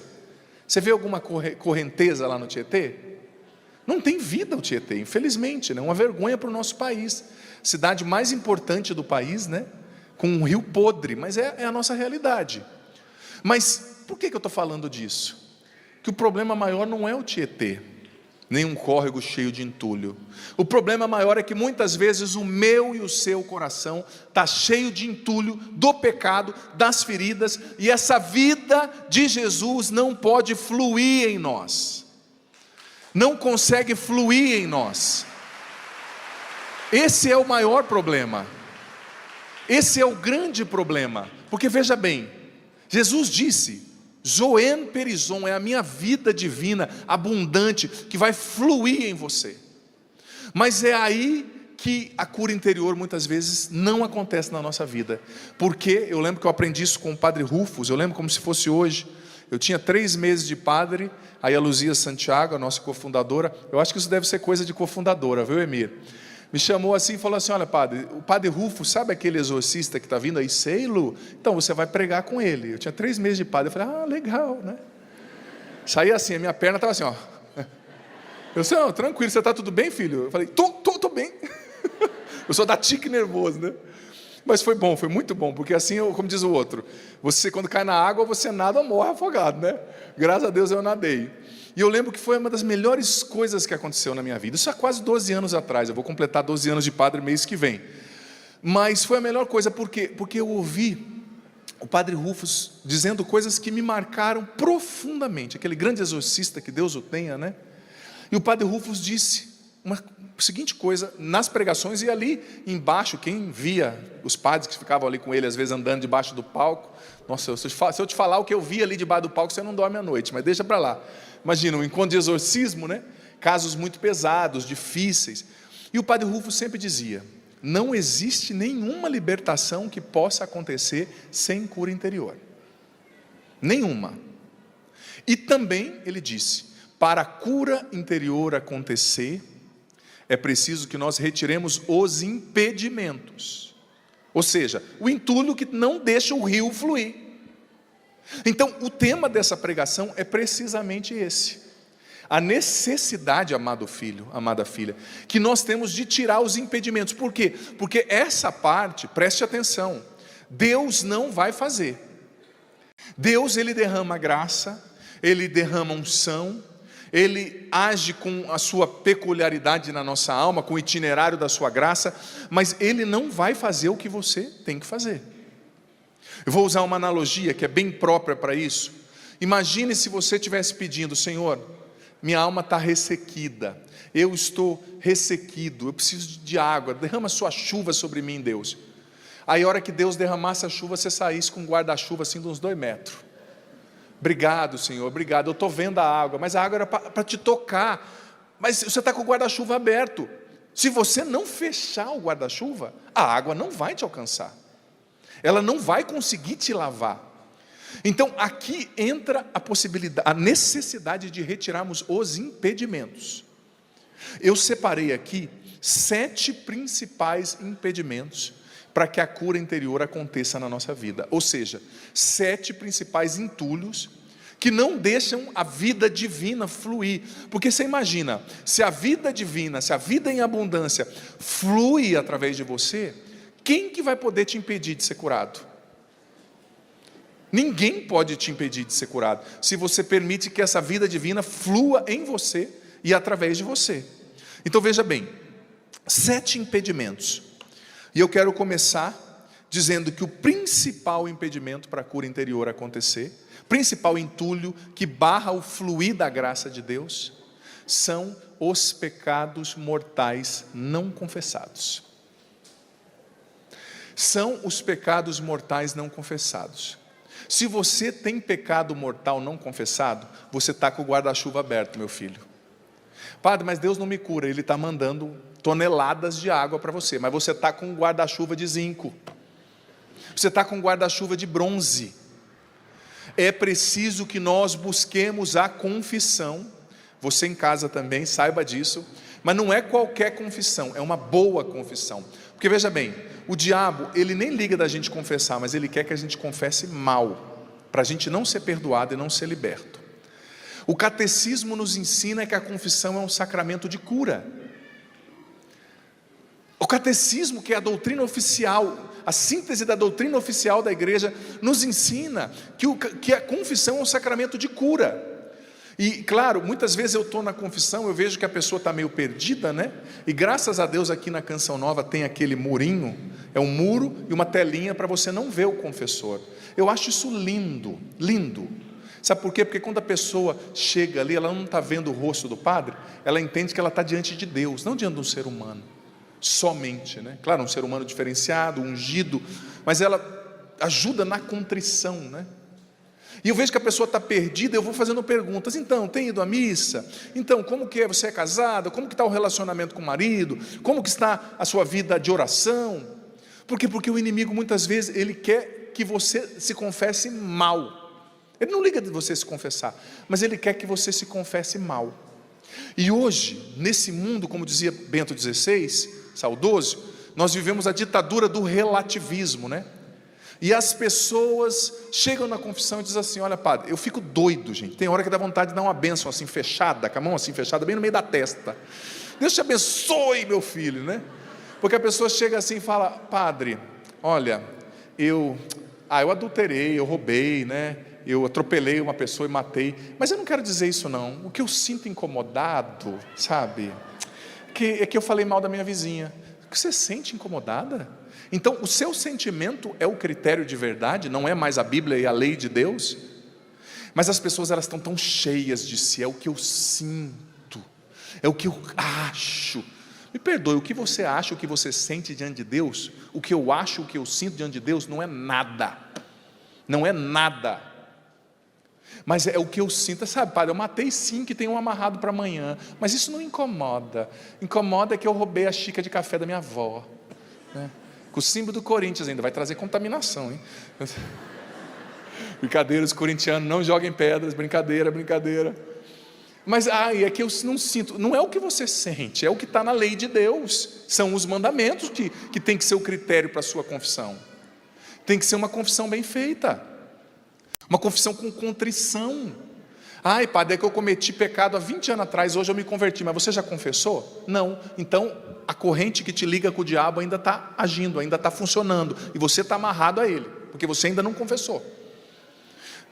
A: Você vê alguma correnteza lá no Tietê? Não tem vida o Tietê, infelizmente, né? Uma vergonha para o nosso país. Cidade mais importante do país, né? Com um rio podre, mas é a nossa realidade. Mas por que eu estou falando disso? Que o problema maior não é o Tietê, nem um córrego cheio de entulho. O problema maior é que muitas vezes o meu e o seu coração está cheio de entulho, do pecado, das feridas, e essa vida de Jesus não pode fluir em nós, não consegue fluir em nós. Esse é o maior problema, esse é o grande problema, porque veja bem, Jesus disse: Zoen Perizon, é a minha vida divina, abundante, que vai fluir em você. Mas é aí que a cura interior muitas vezes não acontece na nossa vida. Porque eu lembro que eu aprendi isso com o padre Rufus, eu lembro como se fosse hoje. Eu tinha 3 meses de padre, aí a Luzia Santiago, a nossa cofundadora, eu acho que isso deve ser coisa de cofundadora, viu, Emir? Me chamou assim e falou assim: olha, padre, o padre Rufo, sabe aquele exorcista que está vindo aí? Sei, Lu, então você vai pregar com ele. Eu tinha 3 meses de padre, eu falei: legal, né? Saí assim, a minha perna estava assim, ó. Eu disse: não, tranquilo, você está tudo bem, filho? Eu falei: tô bem. Eu sou da tique nervoso, né? Mas foi bom, foi muito bom, porque assim, como diz o outro, você quando cai na água, você nada ou morre afogado, né? Graças a Deus eu nadei. E eu lembro que foi uma das melhores coisas que aconteceu na minha vida. Isso há quase 12 anos atrás. Eu vou completar 12 anos de padre mês que vem. Mas foi a melhor coisa, porque eu ouvi o padre Rufus dizendo coisas que me marcaram profundamente. Aquele grande exorcista, que Deus o tenha, né? E o padre Rufus disse uma seguinte coisa nas pregações, e ali embaixo, quem via os padres que ficavam ali com ele, às vezes andando debaixo do palco. Nossa, se eu te falar o que eu vi ali debaixo do palco, você não dorme à noite, mas deixa para lá. Imagina, um encontro de exorcismo, né? Casos muito pesados, difíceis. E o padre Rufo sempre dizia: não existe nenhuma libertação que possa acontecer sem cura interior. Nenhuma. E também ele disse: para a cura interior acontecer, é preciso que nós retiremos os impedimentos. Ou seja, o entulho que não deixa o rio fluir. Então, o tema dessa pregação é precisamente esse: a necessidade, amado filho, amada filha, que nós temos de tirar os impedimentos. Por quê? Porque essa parte, preste atenção, Deus não vai fazer. Deus, Ele derrama graça, Ele derrama unção, Ele age com a sua peculiaridade na nossa alma, com o itinerário da sua graça, mas Ele não vai fazer o que você tem que fazer. Eu vou usar uma analogia que é bem própria para isso. Imagine se você estivesse pedindo: Senhor, minha alma está ressequida, eu estou ressequido, eu preciso de água, derrama sua chuva sobre mim, Deus. Aí a hora que Deus derramasse a chuva, você saísse com um guarda-chuva assim de uns 2 metros. Obrigado, Senhor, obrigado, eu estou vendo a água, mas a água era para te tocar, mas você está com o guarda-chuva aberto. Se você não fechar o guarda-chuva, a água não vai te alcançar, ela não vai conseguir te lavar. Então aqui entra a possibilidade, a necessidade de retirarmos os impedimentos. Eu separei aqui 7 principais impedimentos para que a cura interior aconteça na nossa vida. Ou seja, 7 principais entulhos que não deixam a vida divina fluir. Porque você imagina, se a vida divina, se a vida em abundância flui através de você, quem que vai poder te impedir de ser curado? Ninguém pode te impedir de ser curado, se você permite que essa vida divina flua em você e através de você. Então veja bem, 7 impedimentos. E eu quero começar dizendo que o principal impedimento para a cura interior acontecer, principal entulho que barra o fluir da graça de Deus, são os pecados mortais não confessados. São os pecados mortais não confessados. Se você tem pecado mortal não confessado, você está com o guarda-chuva aberto, meu filho. Padre, mas Deus não me cura, Ele está mandando toneladas de água para você, mas você está com um guarda-chuva de zinco, você está com um guarda-chuva de bronze. É preciso que nós busquemos a confissão. Você em casa também, saiba disso. Mas não é qualquer confissão, é uma boa confissão. Porque veja bem, o diabo, ele nem liga da gente confessar, mas ele quer que a gente confesse mal, para a gente não ser perdoado e não ser liberto. O catecismo nos ensina que a confissão é um sacramento de cura. O catecismo, que é a doutrina oficial, a síntese da doutrina oficial da igreja, nos ensina que a confissão é um sacramento de cura. E claro, muitas vezes eu estou na confissão, eu vejo que a pessoa está meio perdida, né? E graças a Deus aqui na Canção Nova tem aquele murinho, é um muro e uma telinha para você não ver o confessor. Eu acho isso lindo, lindo. Sabe por quê? Porque quando a pessoa chega ali, ela não está vendo o rosto do padre, ela entende que ela está diante de Deus, não diante de um ser humano, somente, né? Claro, um ser humano diferenciado, ungido, mas ela ajuda na contrição, né? E eu vejo que a pessoa está perdida, eu vou fazendo perguntas. Então, tem ido à missa? Então, como que é? Você é casada? Como que está o relacionamento com o marido? Como que está a sua vida de oração? Por quê? Porque o inimigo muitas vezes, ele quer que você se confesse mal. Ele não liga de você se confessar, mas ele quer que você se confesse mal. E hoje, nesse mundo, como dizia Bento XVI, saudoso, nós vivemos a ditadura do relativismo, né? E as pessoas chegam na confissão e dizem assim: olha, padre, eu fico doido, gente. Tem hora que dá vontade de dar uma bênção assim fechada, com a mão assim fechada, bem no meio da testa. Deus te abençoe, meu filho, né? Porque a pessoa chega assim e fala: padre, olha, eu adulterei, eu roubei, né? Eu atropelei uma pessoa e matei, mas eu não quero dizer isso não. O que eu sinto incomodado, sabe, é que eu falei mal da minha vizinha. O que você sente incomodada? Então, o seu sentimento é o critério de verdade, não é mais a Bíblia e a lei de Deus? Mas as pessoas, elas estão tão cheias de si, é o que eu sinto, é o que eu acho. Me perdoe, o que você acha, o que você sente diante de Deus, o que eu acho, o que eu sinto diante de Deus, não é nada, não é nada. Mas é o que eu sinto, sabe, padre, eu matei sim, que tem um amarrado para amanhã, mas isso não incomoda. Incomoda que eu roubei a xícara de café da minha avó, né? Com o símbolo do Corinthians ainda, vai trazer contaminação, hein? Brincadeira, os corintianos não joguem pedras, brincadeira. Mas é que eu não sinto, não é o que você sente, é o que está na lei de Deus, são os mandamentos que tem que ser o critério para a sua confissão. Tem que ser uma confissão bem feita, uma confissão com contrição. Ai, padre, é que eu cometi pecado há 20 anos atrás, hoje eu me converti, mas você já confessou? Não. Então a corrente que te liga com o diabo ainda está agindo, ainda está funcionando, e você está amarrado a ele, porque você ainda não confessou.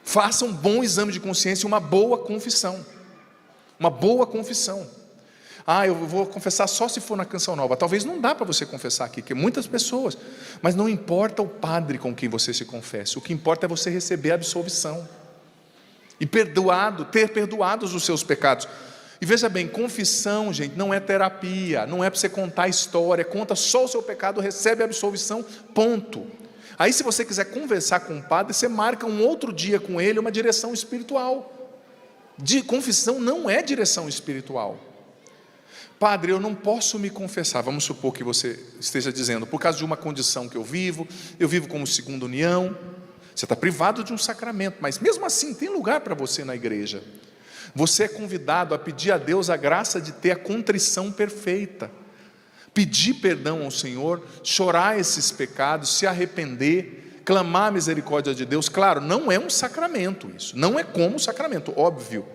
A: Faça um bom exame de consciência, uma boa confissão. Uma boa confissão. Eu vou confessar só se for na Canção Nova. Talvez não dá para você confessar aqui, porque muitas pessoas, mas não importa o padre com quem você se confesse, o que importa é você receber a absolvição e ter perdoados os seus pecados. E veja bem, confissão, gente, não é terapia, não é para você contar a história, conta só o seu pecado, recebe a absolvição, ponto. Aí se você quiser conversar com o padre, você marca um outro dia com ele, uma direção espiritual. Confissão não é direção espiritual. Padre, eu não posso me confessar, vamos supor que você esteja dizendo, por causa de uma condição que eu vivo como segunda união. Você está privado de um sacramento, mas mesmo assim tem lugar para você na igreja. Você é convidado a pedir a Deus a graça de ter a contrição perfeita, pedir perdão ao Senhor, chorar esses pecados, se arrepender, clamar a misericórdia de Deus. Claro, não é um sacramento isso, não é como um sacramento, óbvio,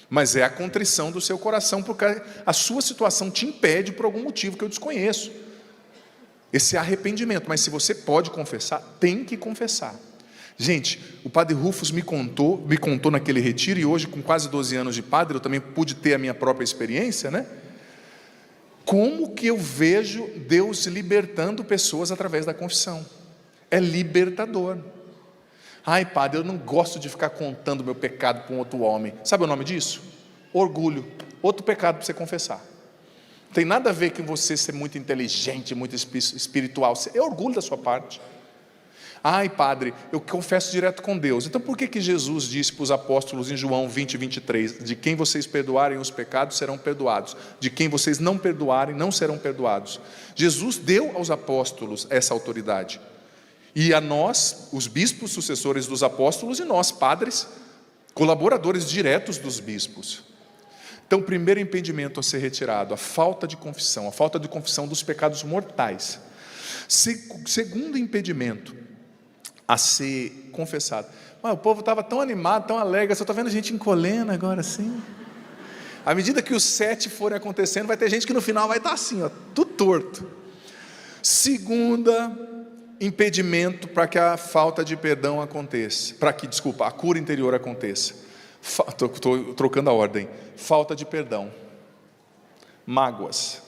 A: mas é a contrição do seu coração, porque a sua situação te impede por algum motivo que eu desconheço, esse arrependimento. Mas se você pode confessar, tem que confessar. Gente, o padre Rufus me contou naquele retiro, e hoje com quase 12 anos de padre, eu também pude ter a minha própria experiência, né? Como que eu vejo Deus libertando pessoas através da confissão? É libertador. Ai, padre, eu não gosto de ficar contando meu pecado para um outro homem. Sabe o nome disso? Orgulho. Outro pecado para você confessar. Não tem nada a ver com você ser muito inteligente, muito espiritual. É orgulho da sua parte.
B: Ai, padre, eu confesso direto com Deus. Então por que Jesus disse para os apóstolos em João 20, 23, de quem vocês perdoarem os pecados serão perdoados, de quem vocês não perdoarem não serão perdoados? Jesus deu aos apóstolos essa autoridade, e a nós, os bispos sucessores dos apóstolos, e nós, padres, colaboradores diretos dos bispos. Então, o primeiro impedimento a ser retirado, a falta de confissão dos pecados mortais. Segundo impedimento a ser confessado. Mas o povo estava tão animado, tão alegre, você está vendo gente encolhendo agora assim. À medida que os 7 forem acontecendo, vai ter gente que no final vai estar assim, ó, tudo torto. Segunda impedimento para que a falta de perdão aconteça, a cura interior aconteça. Estou trocando a ordem. Falta de perdão, mágoas.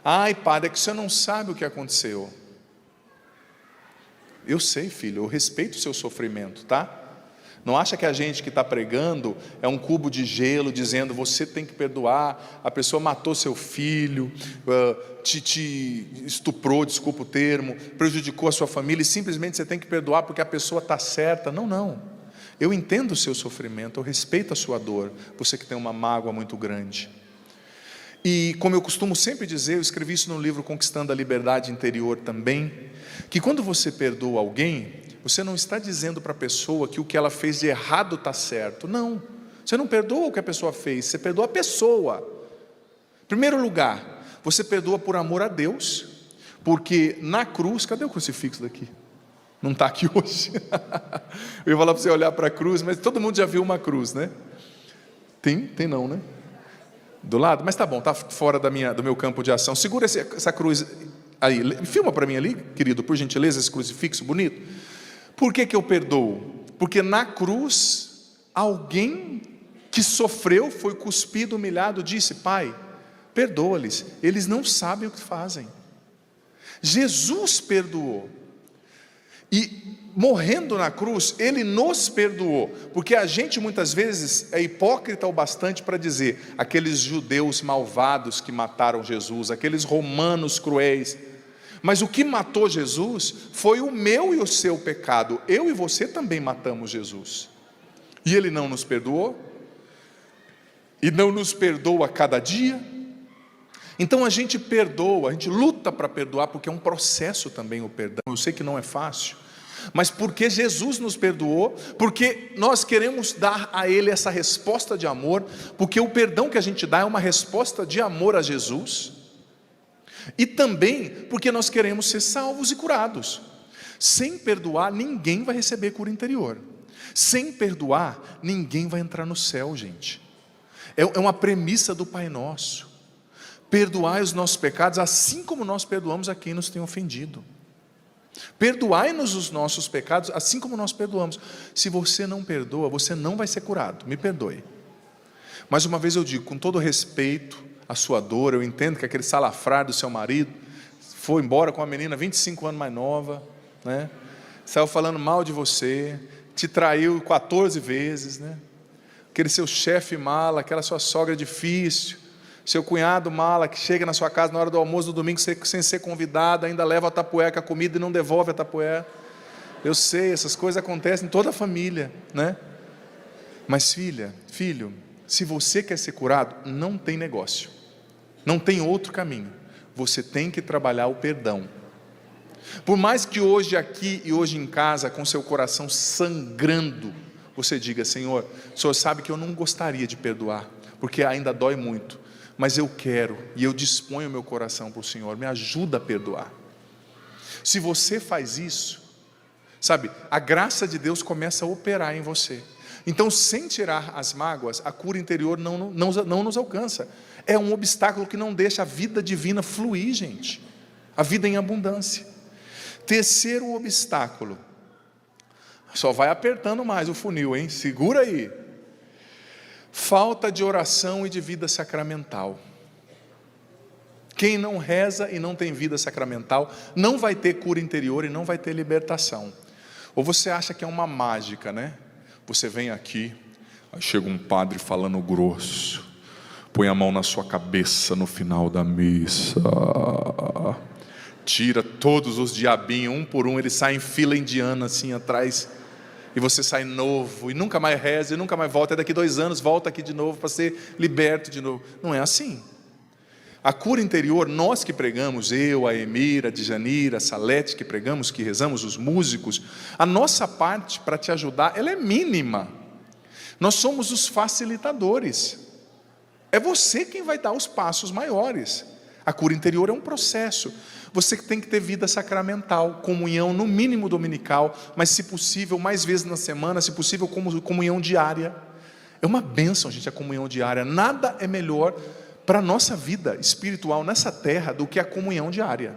B: Ai, padre, é que você não sabe o que aconteceu. Eu sei, filho, eu respeito o seu sofrimento, tá? Não acha que a gente que está pregando é um cubo de gelo dizendo você tem que perdoar, a pessoa matou seu filho, te estuprou, desculpa o termo, prejudicou a sua família e simplesmente você tem que perdoar porque a pessoa está certa. Não, eu entendo o seu sofrimento, eu respeito a sua dor, você que tem uma mágoa muito grande. E como eu costumo sempre dizer, eu escrevi isso no livro Conquistando a Liberdade Interior também, que quando você perdoa alguém, você não está dizendo para a pessoa que o que ela fez de errado está certo. Não, você não perdoa o que a pessoa fez, você perdoa a pessoa. Em primeiro lugar, você perdoa por amor a Deus, porque na cruz, cadê o crucifixo daqui? Não está aqui hoje. Eu ia falar para você olhar para a cruz, mas todo mundo já viu uma cruz, né? Tem não, né? Do lado, mas tá bom, tá fora do meu campo de ação. Segura essa cruz aí, filma para mim ali, querido, por gentileza, esse crucifixo bonito. Por que eu perdoo? Porque na cruz, alguém que sofreu, foi cuspido, humilhado, disse: Pai, perdoa-lhes, eles não sabem o que fazem. Jesus perdoou, e morrendo na cruz, Ele nos perdoou, porque a gente muitas vezes é hipócrita o bastante para dizer, aqueles judeus malvados que mataram Jesus, aqueles romanos cruéis, mas o que matou Jesus foi o meu e o seu pecado. Eu e você também matamos Jesus, e Ele não nos perdoou, e não nos perdoa a cada dia. Então a gente perdoa, a gente luta para perdoar, porque é um processo também o perdão. Eu sei que não é fácil, mas porque Jesus nos perdoou, porque nós queremos dar a Ele essa resposta de amor, porque o perdão que a gente dá é uma resposta de amor a Jesus, e também porque nós queremos ser salvos e curados. Sem perdoar, ninguém vai receber cura interior. Sem perdoar, ninguém vai entrar no céu, gente. É uma premissa do Pai Nosso: perdoai os nossos pecados, assim como nós perdoamos a quem nos tem ofendido. Perdoai-nos os nossos pecados, assim como nós perdoamos. Se você não perdoa, você não vai ser curado, me perdoe. Mais uma vez eu digo, com todo respeito à sua dor, eu entendo que aquele salafrário do seu marido foi embora com uma menina 25 anos mais nova, né? Saiu falando mal de você, te traiu 14 vezes, né? Aquele seu chefe mala, aquela sua sogra difícil, seu cunhado mala que chega na sua casa na hora do almoço do domingo sem ser convidado, ainda leva a tapué com a comida e não devolve a tapué. Eu sei, essas coisas acontecem em toda a família, né? Mas filho, se você quer ser curado, não tem negócio, não tem outro caminho. Você tem que trabalhar o perdão. Por mais que hoje aqui e hoje em casa, com seu coração sangrando, você diga: Senhor, o Senhor sabe que eu não gostaria de perdoar, porque ainda dói muito, mas eu quero, e eu disponho o meu coração para o Senhor, me ajuda a perdoar. Se você faz isso, sabe, a graça de Deus começa a operar em você. Então, sem tirar as mágoas, a cura interior não nos alcança. É um obstáculo que não deixa a vida divina fluir, gente, a vida em abundância. Terceiro obstáculo, só vai apertando mais o funil, hein? Segura aí. Falta de oração e de vida sacramental. Quem não reza e não tem vida sacramental não vai ter cura interior e não vai ter libertação. Ou você acha que é uma mágica, né? Você vem aqui, aí chega um padre falando grosso, põe a mão na sua cabeça no final da missa, tira todos os diabinhos, um por um, eles saem em fila indiana assim atrás, e você sai novo, e nunca mais reza, e nunca mais volta, e daqui 2 anos volta aqui de novo para ser liberto de novo. Não é assim. A cura interior, nós que pregamos, eu, a Emira, a Djanira, a Salete que pregamos, que rezamos, os músicos, a nossa parte para te ajudar, ela é mínima. Nós somos os facilitadores. É você quem vai dar os passos maiores. A cura interior é um processo. Você tem que ter vida sacramental, comunhão no mínimo dominical, mas se possível mais vezes na semana, se possível comunhão diária. É uma bênção, gente, a comunhão diária. Nada é melhor para a nossa vida espiritual nessa terra do que a comunhão diária.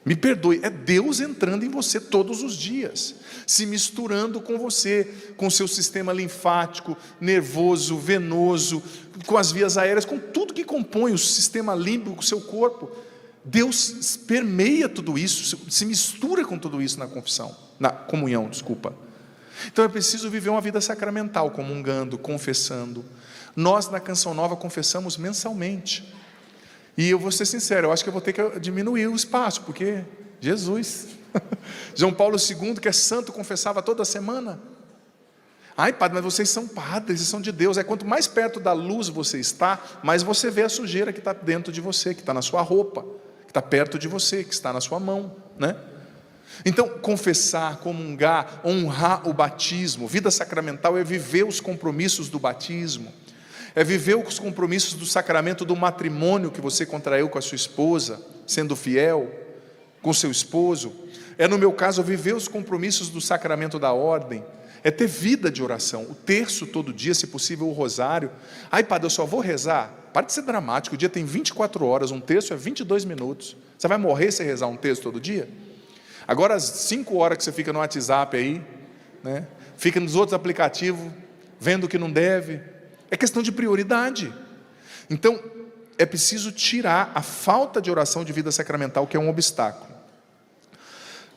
B: Me perdoe, é Deus entrando em você todos os dias, se misturando com você, com o seu sistema linfático, nervoso, venoso, com as vias aéreas, com tudo que compõe o sistema límbico do seu corpo. Deus permeia tudo isso, se mistura com tudo isso na comunhão, desculpa. Então é preciso viver uma vida sacramental, comungando, confessando. Nós na Canção Nova confessamos mensalmente. E eu vou ser sincero, eu acho que eu vou ter que diminuir o espaço, porque Jesus, João Paulo II, que é santo, confessava toda semana. Ai, padre, mas vocês são padres, vocês são de Deus. Quanto mais perto da luz você está, mais você vê a sujeira que está dentro de você, que está na sua roupa, que está perto de você, que está na sua mão, né? Então, confessar, comungar, honrar o batismo, vida sacramental é viver os compromissos do batismo, é viver os compromissos do sacramento do matrimônio que você contraiu com a sua esposa, sendo fiel com seu esposo. É, no meu caso, viver os compromissos do sacramento da ordem, é ter vida de oração, o terço todo dia, se possível o rosário. Ai, padre, eu só vou rezar. Para de ser dramático, o dia tem 24 horas, um terço é 22 minutos. Você vai morrer se rezar um terço todo dia? Agora as 5 horas que você fica no WhatsApp aí, né? Fica nos outros aplicativos, vendo o que não deve, é questão de prioridade. Então, é preciso tirar a falta de oração de vida sacramental, que é um obstáculo.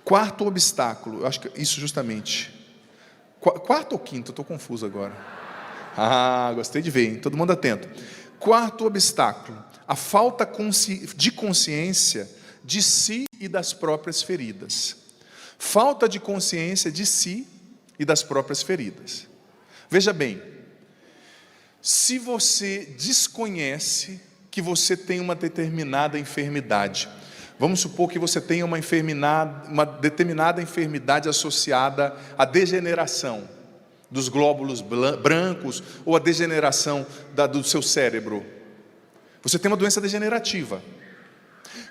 B: Quarto obstáculo, eu acho que isso justamente. Quarto ou quinto? Eu estou confuso agora. Gostei de ver, hein? Todo mundo atento. Quarto obstáculo, a falta de consciência de si e das próprias feridas. Falta de consciência de si e das próprias feridas. Veja bem, se você desconhece que você tem uma determinada enfermidade, vamos supor que você tenha uma determinada enfermidade associada à degeneração dos glóbulos brancos ou à degeneração do seu cérebro. Você tem uma doença degenerativa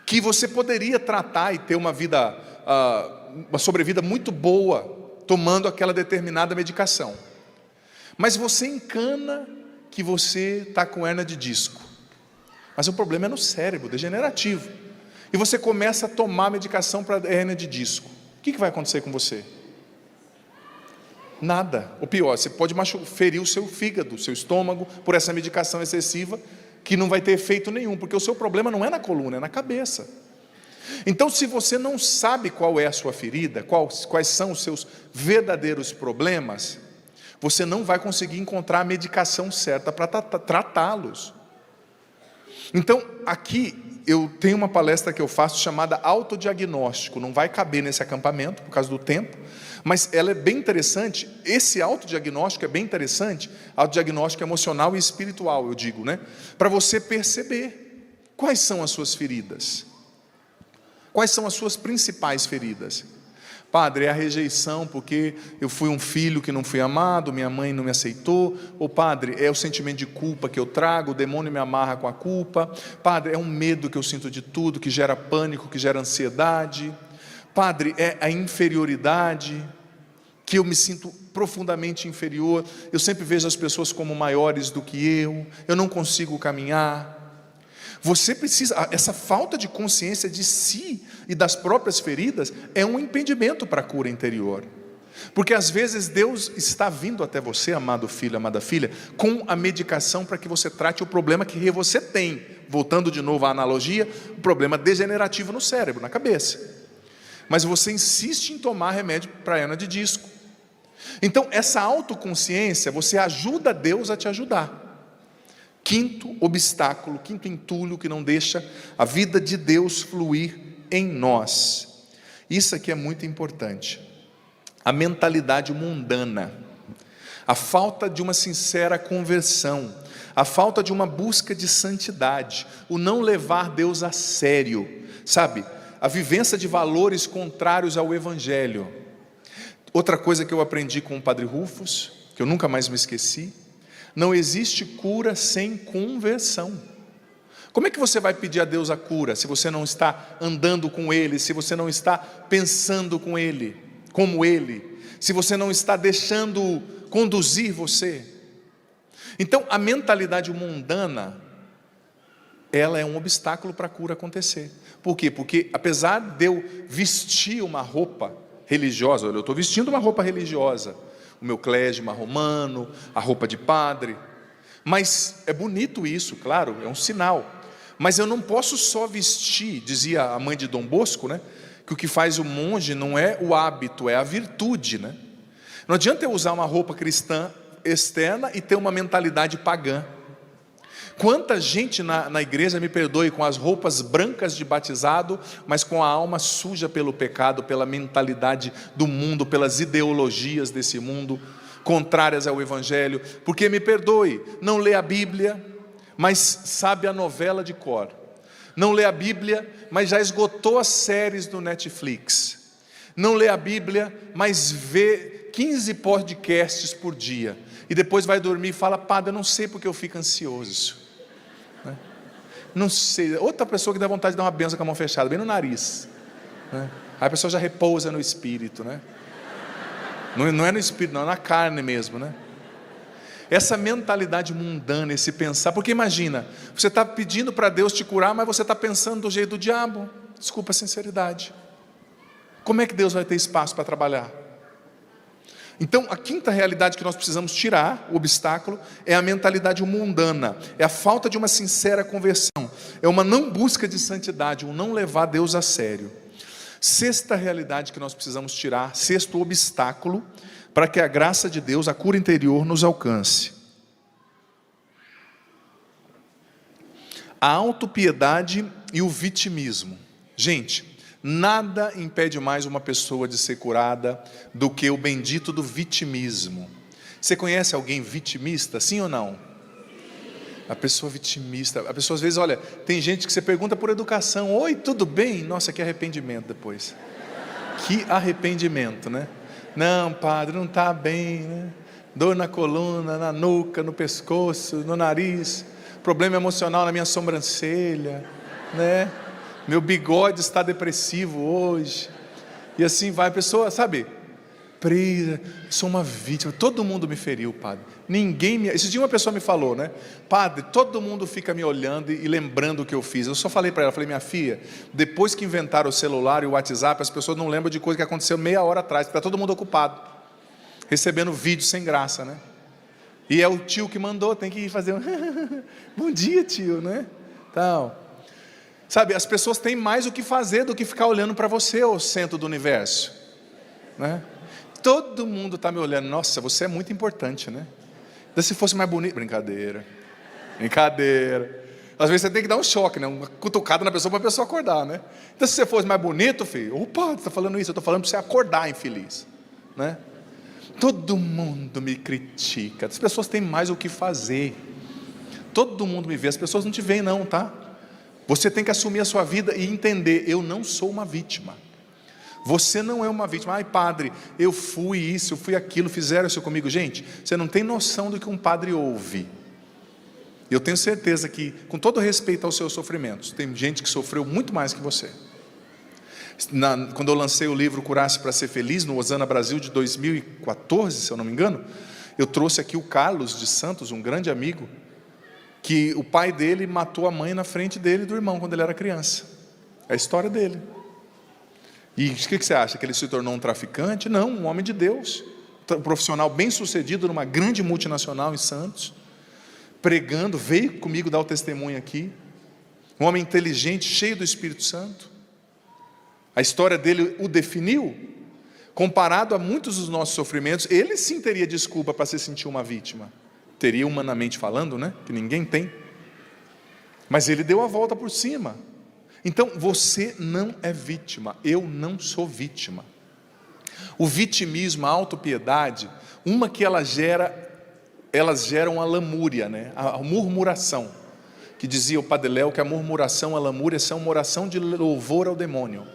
B: que você poderia tratar e ter uma sobrevida muito boa tomando aquela determinada medicação. Mas você encana que você está com hérnia de disco. Mas o problema é no cérebro, degenerativo. E você começa a tomar medicação para hérnia de disco. O que vai acontecer com você? Nada. Ou pior, você pode ferir o seu fígado, o seu estômago, por essa medicação excessiva, que não vai ter efeito nenhum, porque o seu problema não é na coluna, é na cabeça. Então, se você não sabe qual é a sua ferida, quais são os seus verdadeiros problemas, você não vai conseguir encontrar a medicação certa para tratá-los. Então, aqui eu tenho uma palestra que eu faço chamada autodiagnóstico, não vai caber nesse acampamento por causa do tempo, mas ela é bem interessante. Esse autodiagnóstico é bem interessante, autodiagnóstico emocional e espiritual, eu digo, né? Para você perceber quais são as suas feridas, quais são as suas principais feridas. Padre, é a rejeição porque eu fui um filho que não fui amado, minha mãe não me aceitou. Ou padre, é o sentimento de culpa que eu trago, o demônio me amarra com a culpa. Padre, é um medo que eu sinto de tudo, que gera pânico, que gera ansiedade. Padre, é a inferioridade, que eu me sinto profundamente inferior, eu sempre vejo as pessoas como maiores do que eu não consigo caminhar. Você precisa, essa falta de consciência de si e das próprias feridas é um impedimento para a cura interior. Porque às vezes Deus está vindo até você, amado filho, amada filha, com a medicação para que você trate o problema que você tem. Voltando de novo à analogia, o problema degenerativo no cérebro, na cabeça. Mas você insiste em tomar remédio para hérnia de disco. Então essa autoconsciência, você ajuda Deus a te ajudar. Quinto obstáculo, quinto entulho que não deixa a vida de Deus fluir em nós. Isso aqui é muito importante. A mentalidade mundana, a falta de uma sincera conversão, a falta de uma busca de santidade, o não levar Deus a sério, sabe? A vivência de valores contrários ao Evangelho. Outra coisa que eu aprendi com o Padre Rufus, que eu nunca mais me esqueci: não existe cura sem conversão. Como é que você vai pedir a Deus a cura, se você não está andando com Ele, se você não está pensando com Ele, como Ele, se você não está deixando conduzir você? Então, a mentalidade mundana, ela é um obstáculo para a cura acontecer. Por quê? Porque apesar de eu vestir uma roupa religiosa, eu estou vestindo uma roupa religiosa, o meu clésima romano, a roupa de padre, mas é bonito isso, claro, é um sinal, mas eu não posso só vestir, dizia a mãe de Dom Bosco, né, que o que faz o monge não é o hábito, é a virtude, né? Não adianta eu usar uma roupa cristã externa e ter uma mentalidade pagã. Quanta gente na igreja, me perdoe, com as roupas brancas de batizado, mas com a alma suja pelo pecado, pela mentalidade do mundo, pelas ideologias desse mundo, contrárias ao Evangelho, porque, me perdoe, não lê a Bíblia, mas sabe a novela de cor, não lê a Bíblia, mas já esgotou as séries do Netflix, não lê a Bíblia, mas vê 15 podcasts por dia, e depois vai dormir e fala: padre, eu não sei porque eu fico ansioso, né? Não sei. Outra pessoa que dá vontade de dar uma benção com a mão fechada, bem no nariz, né? Aí a pessoa já repousa no espírito, né? Não é no espírito, não, é na carne mesmo, né? Essa mentalidade mundana, esse pensar, porque imagina, você está pedindo para Deus te curar, mas você está pensando do jeito do diabo. Desculpa a sinceridade. Como é que Deus vai ter espaço para trabalhar? Então, a quinta realidade que nós precisamos tirar, o obstáculo, é a mentalidade mundana, é a falta de uma sincera conversão, é uma não busca de santidade, um não levar Deus a sério. Sexta realidade que nós precisamos tirar, sexto obstáculo, para que a graça de Deus, a cura interior, nos alcance: a autopiedade e o vitimismo. Gente, nada impede mais uma pessoa de ser curada do que o bendito do vitimismo. Você conhece alguém vitimista, sim ou não? A pessoa vitimista, a pessoa às vezes, olha, tem gente que você pergunta por educação: oi, tudo bem? Nossa, que arrependimento depois. Que arrependimento, né? Não, padre, não está bem, né? Dor na coluna, na nuca, no pescoço, no nariz, problema emocional na minha sobrancelha, né? Meu bigode está depressivo hoje. E assim vai a pessoa, sabe? Presa, sou uma vítima, todo mundo me feriu, padre. Esse dia uma pessoa me falou, né? Padre, todo mundo fica me olhando e lembrando o que eu fiz. Eu só falei para ela, falei: minha filha, depois que inventaram o celular e o WhatsApp, as pessoas não lembram de coisa que aconteceu meia hora atrás, porque está todo mundo ocupado, recebendo vídeo sem graça, né? E é o tio que mandou, tem que ir fazer bom dia, tio, né? Tal. Sabe, as pessoas têm mais o que fazer do que ficar olhando para você, o centro do universo, né? Todo mundo está me olhando: nossa, você é muito importante, né? Se fosse mais bonito, brincadeira. Às vezes você tem que dar um choque, né? Uma cutucada na pessoa para a pessoa acordar, né? Então, se você fosse mais bonito, filho, opa, você está falando isso, eu estou falando para você acordar infeliz, né? Todo mundo me critica, as pessoas têm mais o que fazer, todo mundo me vê, as pessoas não te veem não, tá? Você tem que assumir a sua vida e entender: eu não sou uma vítima. Você não é uma vítima. Ai, padre, eu fui isso, eu fui aquilo, fizeram isso comigo. Gente, você não tem noção do que um padre ouve. Eu tenho certeza que, com todo respeito aos seus sofrimentos, tem gente que sofreu muito mais que você. Quando eu lancei o livro Curar-se para Ser Feliz, no Osana Brasil de 2014, se eu não me engano, eu trouxe aqui o Carlos de Santos, um grande amigo, que o pai dele matou a mãe na frente dele e do irmão quando ele era criança. É a história dele. E o que você acha? Que ele se tornou um traficante? Não, um homem de Deus, um profissional bem sucedido numa grande multinacional em Santos, pregando, veio comigo dar o testemunho aqui, um homem inteligente, cheio do Espírito Santo. A história dele o definiu. Comparado a muitos dos nossos sofrimentos, ele sim teria desculpa para se sentir uma vítima. Teria, humanamente falando, né? Que ninguém tem. Mas ele deu a volta por cima. Então você não é vítima, eu não sou vítima. O vitimismo, a autopiedade, uma que elas geram a lamúria, né? A murmuração, que dizia o Padre Léo que a murmuração, a lamúria são uma oração de louvor ao demônio,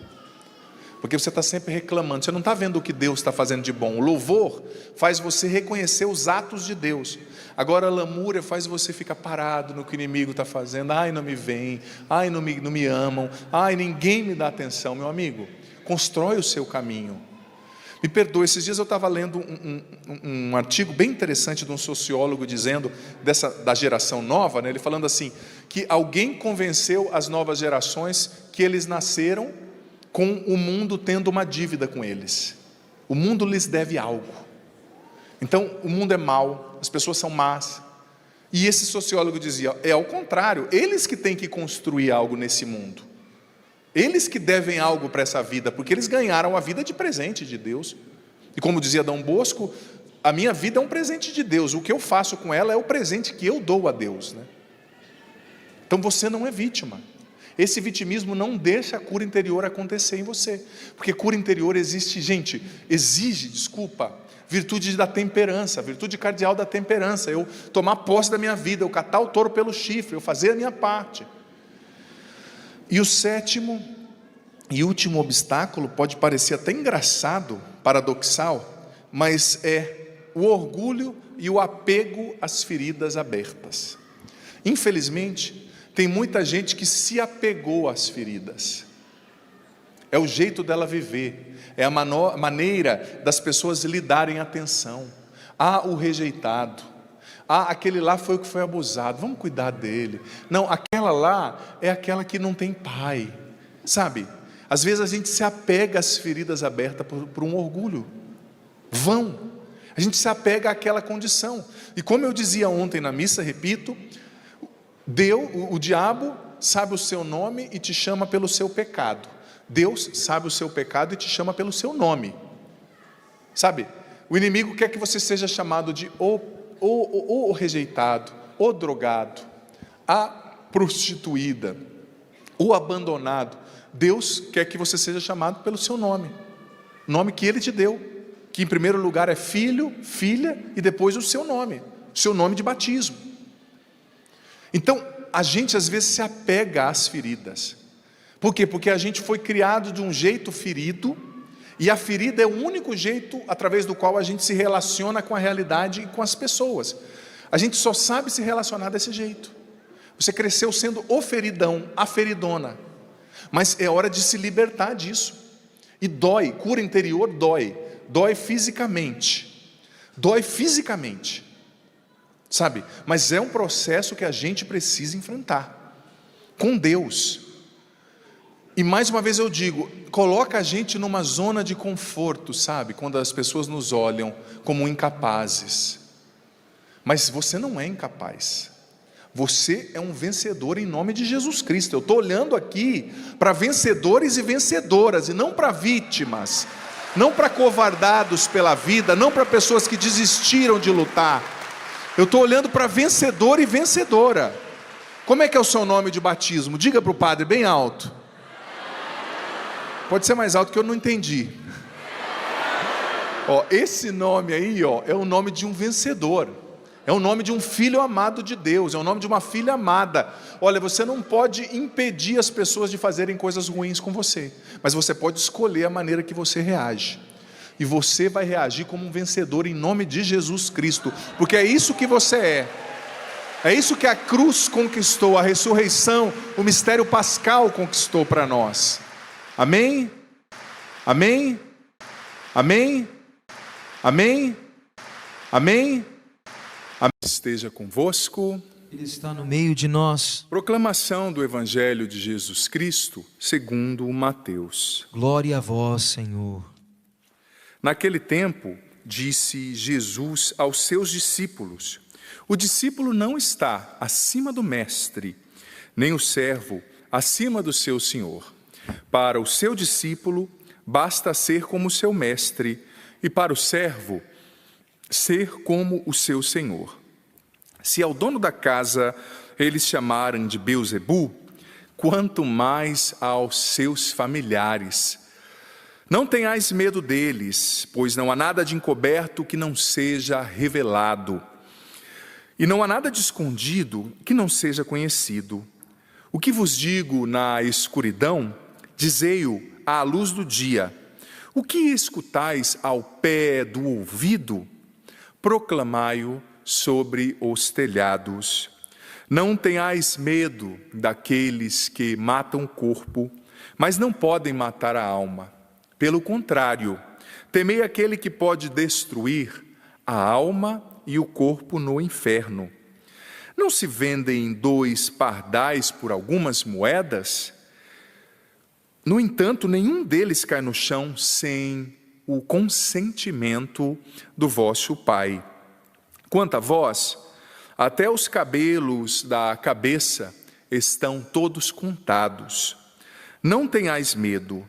B: porque você está sempre reclamando, você não está vendo o que Deus está fazendo de bom. O louvor faz você reconhecer os atos de Deus, agora a lamúria faz você ficar parado no que o inimigo está fazendo. Ai, não me veem, ai, não me amam, ai, ninguém me dá atenção. Meu amigo, constrói o seu caminho. Me perdoe, esses dias eu estava lendo um artigo bem interessante de um sociólogo dizendo, da geração nova, né? Ele falando assim, que alguém convenceu as novas gerações que eles nasceram com o mundo tendo uma dívida com eles. O mundo lhes deve algo. Então o mundo é mau, as pessoas são más. E esse sociólogo dizia, é ao contrário, eles que têm que construir algo nesse mundo. Eles que devem algo para essa vida, porque eles ganharam a vida de presente de Deus. E como dizia Dom Bosco, a minha vida é um presente de Deus, o que eu faço com ela é o presente que eu dou a Deus, né? Então você não é vítima. Esse vitimismo não deixa a cura interior acontecer em você, porque cura interior exige virtude da temperança, virtude cardeal da temperança, eu tomar posse da minha vida, eu catar o touro pelo chifre, eu fazer a minha parte. E o sétimo e último obstáculo pode parecer até engraçado, paradoxal, mas é o orgulho e o apego às feridas abertas. Infelizmente, tem muita gente que se apegou às feridas. É o jeito dela viver, é a maneira das pessoas lhe darem atenção. O rejeitado. Aquele lá foi o que foi abusado, vamos cuidar dele. Não, aquela lá é aquela que não tem pai. Sabe, às vezes a gente se apega às feridas abertas por um orgulho a gente se apega àquela condição. E como eu dizia ontem na missa, repito, o diabo sabe o seu nome e te chama pelo seu pecado. Deus sabe o seu pecado e te chama pelo seu nome. Sabe, o inimigo quer que você seja chamado de o rejeitado, o drogado, a prostituída, o abandonado. Deus quer que você seja chamado pelo seu nome, nome que Ele te deu, que em primeiro lugar é filho, filha, e depois o seu nome de batismo. Então, a gente às vezes se apega às feridas. Por quê? Porque a gente foi criado de um jeito ferido, e a ferida é o único jeito através do qual a gente se relaciona com a realidade e com as pessoas. A gente só sabe se relacionar desse jeito. Você cresceu sendo o feridão, a feridona, mas é hora de se libertar disso. E dói, cura interior dói fisicamente, sabe? Mas é um processo que a gente precisa enfrentar com Deus. E mais uma vez eu digo, coloca a gente numa zona de conforto, sabe? Quando as pessoas nos olham como incapazes. Mas você não é incapaz. Você é um vencedor em nome de Jesus Cristo. Eu estou olhando aqui para vencedores e vencedoras, e não para vítimas, não para covardados pela vida, não para pessoas que desistiram de lutar. Eu estou olhando para vencedor e vencedora. Como é que é o seu nome de batismo? Diga para o padre bem alto. Pode ser mais alto que eu não entendi. Esse nome aí, é o nome de um vencedor. É o nome de um filho amado de Deus, é o nome de uma filha amada. Olha, você não pode impedir as pessoas de fazerem coisas ruins com você, mas você pode escolher a maneira que você reage. E você vai reagir como um vencedor em nome de Jesus Cristo, porque é isso que você é. É isso que a cruz conquistou, a ressurreição, o mistério pascal conquistou para nós. Amém? Amém? Amém? Amém? Amém? Esteja convosco.
C: Ele está no meio de nós.
B: Proclamação do Evangelho de Jesus Cristo, segundo Mateus.
C: Glória a vós, Senhor.
B: Naquele tempo, disse Jesus aos seus discípulos: o discípulo não está acima do mestre, nem o servo acima do seu senhor. Para o seu discípulo, basta ser como o seu mestre, e para o servo, ser como o seu senhor. Se ao dono da casa eles chamarem de Beelzebu, quanto mais aos seus familiares. Não tenhais medo deles, pois não há nada de encoberto que não seja revelado, e não há nada de escondido que não seja conhecido. O que vos digo na escuridão, dizei-o à luz do dia. O que escutais ao pé do ouvido, proclamai-o sobre os telhados. Não tenhais medo daqueles que matam o corpo, mas não podem matar a alma. Pelo contrário, temei aquele que pode destruir a alma e o corpo no inferno. Não se vendem 2 pardais por algumas moedas? No entanto, nenhum deles cai no chão sem o consentimento do vosso Pai. Quanto a vós, até os cabelos da cabeça estão todos contados. Não tenhais medo,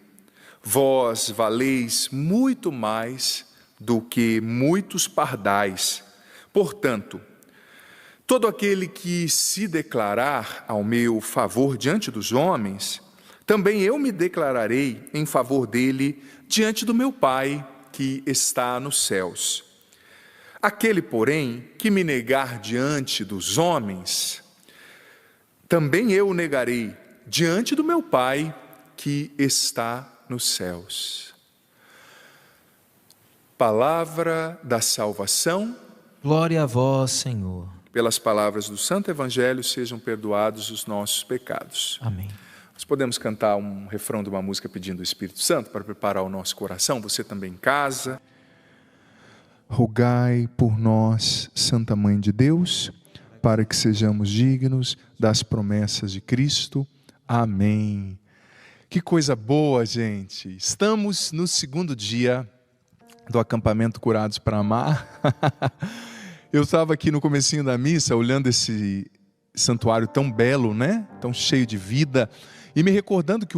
B: vós valeis muito mais do que muitos pardais. Portanto, todo aquele que se declarar ao meu favor diante dos homens, também eu me declararei em favor dele diante do meu Pai que está nos céus. Aquele, porém, que me negar diante dos homens, também eu o negarei diante do meu Pai que está nos céus. Palavra da salvação.
C: Glória a vós, Senhor.
B: Pelas palavras do Santo Evangelho sejam perdoados os nossos pecados.
C: Amém.
B: Nós podemos cantar um refrão de uma música pedindo o Espírito Santo para preparar o nosso coração, você também em casa.
A: Rogai por nós, Santa Mãe de Deus, para que sejamos dignos das promessas de Cristo. Amém. Que coisa boa, gente. Estamos no 2º dia do acampamento Curados para Amar. Eu estava aqui no comecinho da missa, olhando esse santuário tão belo, né? Tão cheio de vida. E me recordando que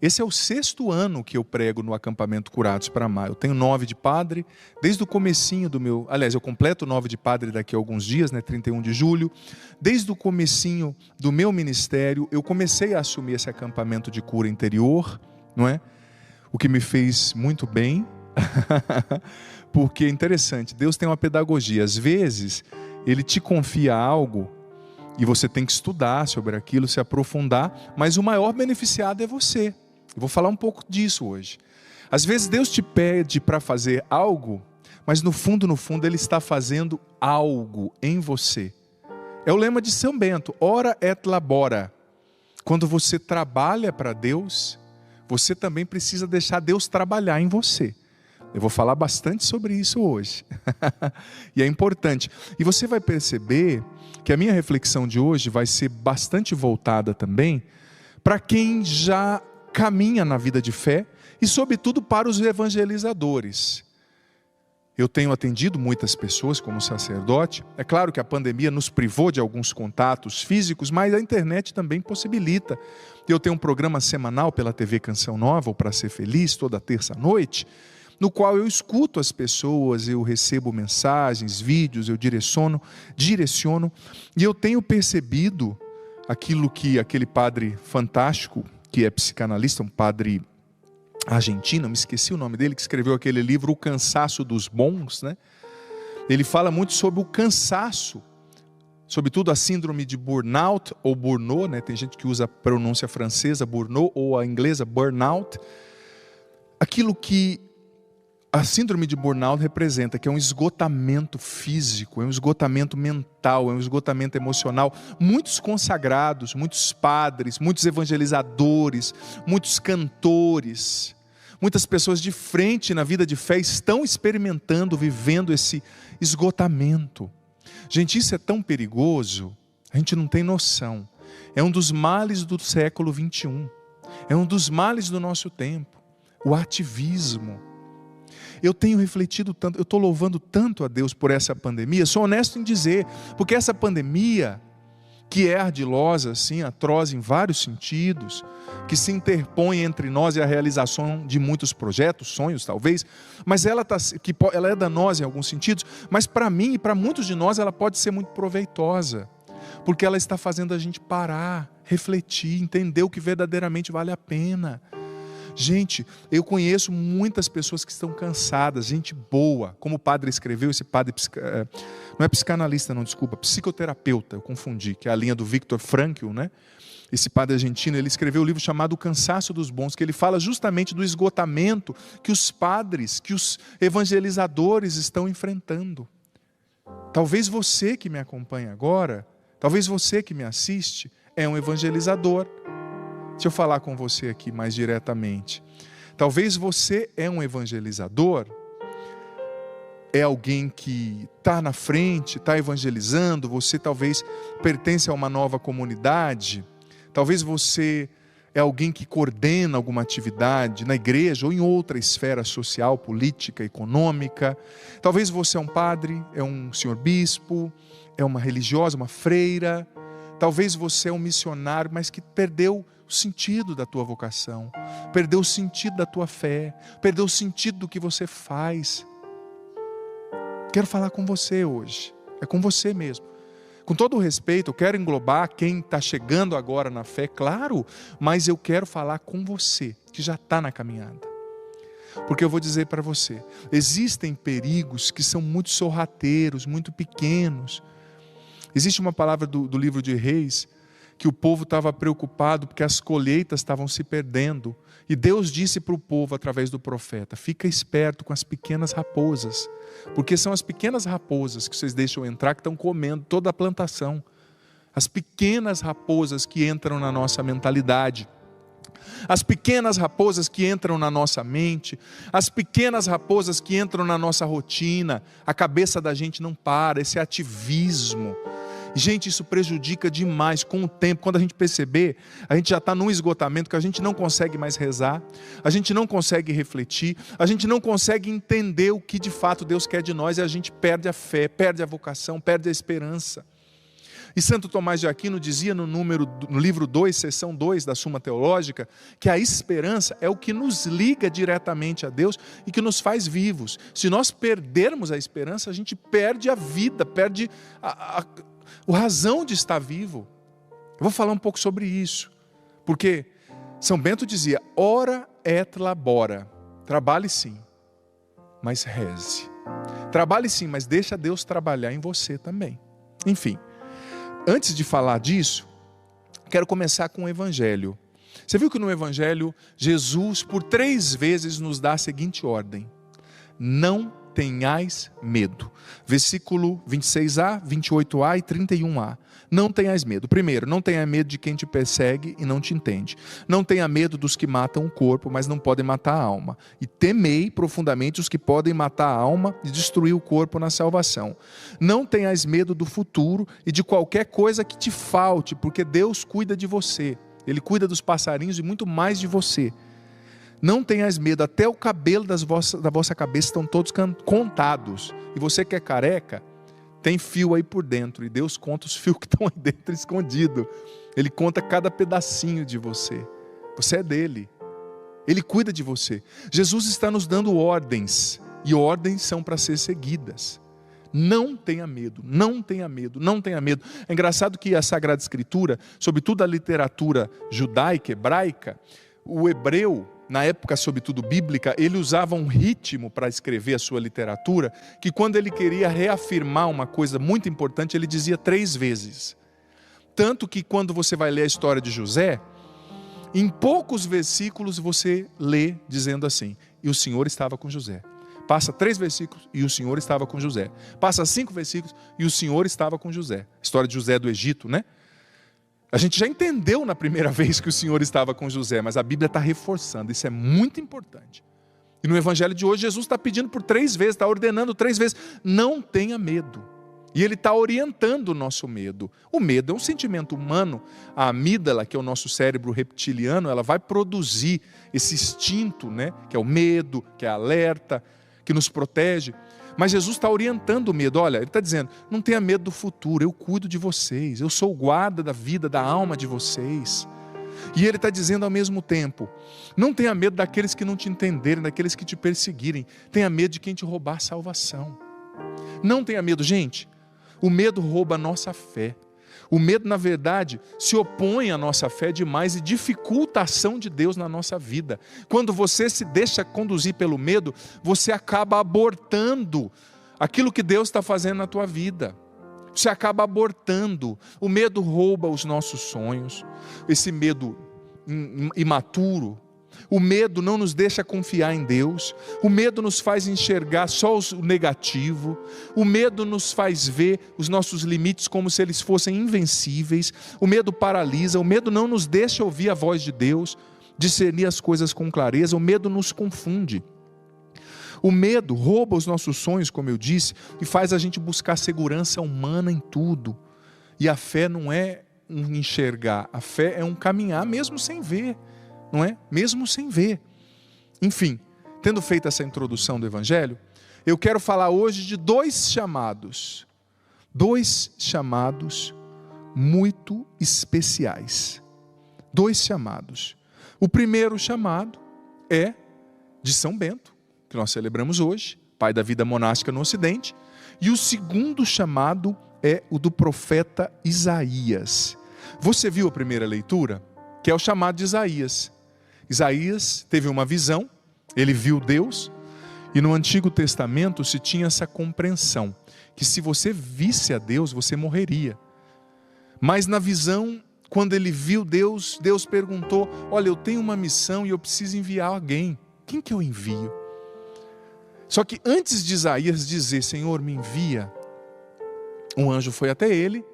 A: esse é o 6º ano que eu prego no acampamento Curados para Amar. Eu tenho 9 de padre, desde o comecinho do meu... Aliás, eu completo 9 de padre daqui a alguns dias, né, 31 de julho. Desde o comecinho do meu ministério, eu comecei a assumir esse acampamento de cura interior, não é? O que me fez muito bem, porque é interessante, Deus tem uma pedagogia. Às vezes, Ele te confia algo, e você tem que estudar sobre aquilo, se aprofundar, mas o maior beneficiado é você. Eu vou falar um pouco disso hoje. Às vezes Deus te pede para fazer algo, mas no fundo, Ele está fazendo algo em você. É o lema de São Bento, ora et labora. Quando você trabalha para Deus, você também precisa deixar Deus trabalhar em você. Eu vou falar bastante sobre isso hoje. E é importante. E você vai perceber que a minha reflexão de hoje vai ser bastante voltada também para quem já caminha na vida de fé e, sobretudo, para os evangelizadores. Eu tenho atendido muitas pessoas como sacerdote. É claro que a pandemia nos privou de alguns contatos físicos, mas a internet também possibilita. Eu tenho um programa semanal pela TV Canção Nova, ou Para Ser Feliz, toda terça-noite, no qual eu escuto as pessoas, eu recebo mensagens, vídeos, eu direciono, e eu tenho percebido aquilo que aquele padre fantástico, que é psicanalista, um padre argentino, me esqueci o nome dele, que escreveu aquele livro O Cansaço dos Bons, né? Ele fala muito sobre o cansaço, sobretudo a síndrome de burnout ou burnout, né? Tem gente que usa a pronúncia francesa, burnout, ou a inglesa, burnout. Aquilo que a síndrome de burnout representa, que é um esgotamento físico, é um esgotamento mental, é um esgotamento emocional. Muitos consagrados, muitos padres, muitos evangelizadores, muitos cantores, muitas pessoas de frente na vida de fé estão experimentando, vivendo esse esgotamento. Gente, isso é tão perigoso, a gente não tem noção. É um dos males do século 21, é um dos males do nosso tempo, o ativismo. Eu tenho refletido tanto, eu estou louvando tanto a Deus por essa pandemia, sou honesto em dizer, porque essa pandemia, que é ardilosa, assim, atroz em vários sentidos, que se interpõe entre nós e a realização de muitos projetos, sonhos talvez, mas ela é danosa em alguns sentidos, mas para mim e para muitos de nós ela pode ser muito proveitosa.
B: porque ela está fazendo a gente parar, refletir, entender o que verdadeiramente vale a pena. Gente, eu conheço muitas pessoas que estão cansadas, gente boa, como o padre escreveu, esse padre, não é psicanalista não, desculpa, psicoterapeuta, eu confundi, que é a linha do Viktor Frankl, né? Esse padre argentino, ele escreveu um livro chamado O Cansaço dos Bons, que ele fala justamente do esgotamento que os padres, que os evangelizadores estão enfrentando. Talvez você que me acompanha agora, talvez você que me assiste, é um evangelizador. Deixa eu falar com você aqui mais diretamente. Talvez você é um evangelizador, é alguém que está na frente, está evangelizando, você talvez pertence a uma nova comunidade, talvez você é alguém que coordena alguma atividade na igreja ou em outra esfera social, política, econômica. Talvez você é um padre, é um senhor bispo, é uma religiosa, uma freira. Talvez você é um missionário, mas que perdeu o sentido da tua vocação, perdeu o sentido da tua fé, perdeu o sentido do que você faz. Quero falar com você hoje, é com você mesmo. Com todo o respeito, eu quero englobar quem está chegando agora na fé, claro, mas eu quero falar com você, que já está na caminhada. Porque eu vou dizer para você, existem perigos que são muito sorrateiros, muito pequenos. Existe uma palavra do livro de Reis, que o povo estava preocupado porque as colheitas estavam se perdendo. E Deus disse para o povo através do profeta, fica esperto com as pequenas raposas, porque são as pequenas raposas que vocês deixam entrar que estão comendo toda a plantação. As pequenas raposas que entram na nossa mentalidade, as pequenas raposas que entram na nossa mente, as pequenas raposas que entram na nossa rotina, a cabeça da gente não para, esse ativismo. Gente, isso prejudica demais com o tempo. Quando a gente perceber, a gente já está num esgotamento que a gente não consegue mais rezar, a gente não consegue refletir, a gente não consegue entender o que de fato Deus quer de nós e a gente perde a fé, perde a vocação, perde a esperança. E Santo Tomás de Aquino dizia no livro 2, seção 2 da Suma Teológica, que a esperança é o que nos liga diretamente a Deus e que nos faz vivos. Se nós perdermos a esperança, a gente perde a vida, perde a razão de estar vivo. Eu vou falar um pouco sobre isso, porque São Bento dizia, ora et labora, trabalhe sim, mas reze. Trabalhe sim, mas deixa Deus trabalhar em você também. Enfim, antes de falar disso, quero começar com o Evangelho. Você viu que no Evangelho, Jesus por 3 vezes nos dá a seguinte ordem, não tenhais medo. Versículo 26a, 28a e 31a. Não tenhais medo. Primeiro, não tenha medo de quem te persegue e não te entende. Não tenha medo dos que matam o corpo, mas não podem matar a alma. E temei profundamente os que podem matar a alma e destruir o corpo na salvação. Não tenhais medo do futuro e de qualquer coisa que te falte, porque Deus cuida de você. Ele cuida dos passarinhos e muito mais de você. Não tenhais medo, até o cabelo da vossa cabeça estão todos contados. E você que é careca, tem fio aí por dentro. E Deus conta os fios que estão aí dentro escondidos. Ele conta cada pedacinho de você. Você é dele. Ele cuida de você. Jesus está nos dando ordens. E ordens são para ser seguidas. Não tenha medo, não tenha medo, não tenha medo. É engraçado que a Sagrada Escritura, sobretudo a literatura judaica, hebraica, o hebreu, na época sobretudo bíblica, ele usava um ritmo para escrever a sua literatura, que quando ele queria reafirmar uma coisa muito importante, ele dizia 3 vezes. Tanto que quando você vai ler a história de José, em poucos versículos você lê dizendo assim, e o Senhor estava com José. Passa 3 versículos e o Senhor estava com José. Passa 5 versículos e o Senhor estava com José. História de José do Egito, né? A gente já entendeu na primeira vez que o Senhor estava com José, mas a Bíblia está reforçando, isso é muito importante. E no Evangelho de hoje, Jesus está pedindo por 3 vezes, está ordenando 3 vezes, não tenha medo. E Ele está orientando o nosso medo. O medo é um sentimento humano, a amígdala, que é o nosso cérebro reptiliano, ela vai produzir esse instinto, né? Que é o medo, que é a alerta, que nos protege. Mas Jesus está orientando o medo, olha, Ele está dizendo, não tenha medo do futuro, eu cuido de vocês, eu sou o guarda da vida, da alma de vocês. E Ele está dizendo ao mesmo tempo, não tenha medo daqueles que não te entenderem, daqueles que te perseguirem, tenha medo de quem te roubar a salvação. Não tenha medo, gente, o medo rouba a nossa fé. O medo, na verdade, se opõe à nossa fé demais e dificulta a ação de Deus na nossa vida. Quando você se deixa conduzir pelo medo, você acaba abortando aquilo que Deus está fazendo na tua vida. Você acaba abortando. O medo rouba os nossos sonhos. Esse medo imaturo. O medo não nos deixa confiar em Deus. O medo nos faz enxergar só o negativo. O medo nos faz ver os nossos limites como se eles fossem invencíveis. O medo paralisa. O medo não nos deixa ouvir a voz de Deus, discernir as coisas com clareza. O medo nos confunde. O medo rouba os nossos sonhos, como eu disse, e faz a gente buscar segurança humana em tudo. E a fé não é um enxergar, a fé é um caminhar mesmo sem ver. Não é? Mesmo sem ver. Enfim, tendo feito essa introdução do Evangelho, eu quero falar hoje de dois chamados muito especiais. Dois chamados. O primeiro chamado é de São Bento, que nós celebramos hoje, pai da vida monástica no Ocidente, e o segundo chamado é o do profeta Isaías. Você viu a primeira leitura? Que é o chamado de Isaías. Isaías teve uma visão, ele viu Deus, e no Antigo Testamento se tinha essa compreensão, que se você visse a Deus, você morreria. Mas na visão, quando ele viu Deus, Deus perguntou: olha, eu tenho uma missão e eu preciso enviar alguém. Quem que eu envio? Só que antes de Isaías dizer, Senhor, me envia, um anjo foi até ele,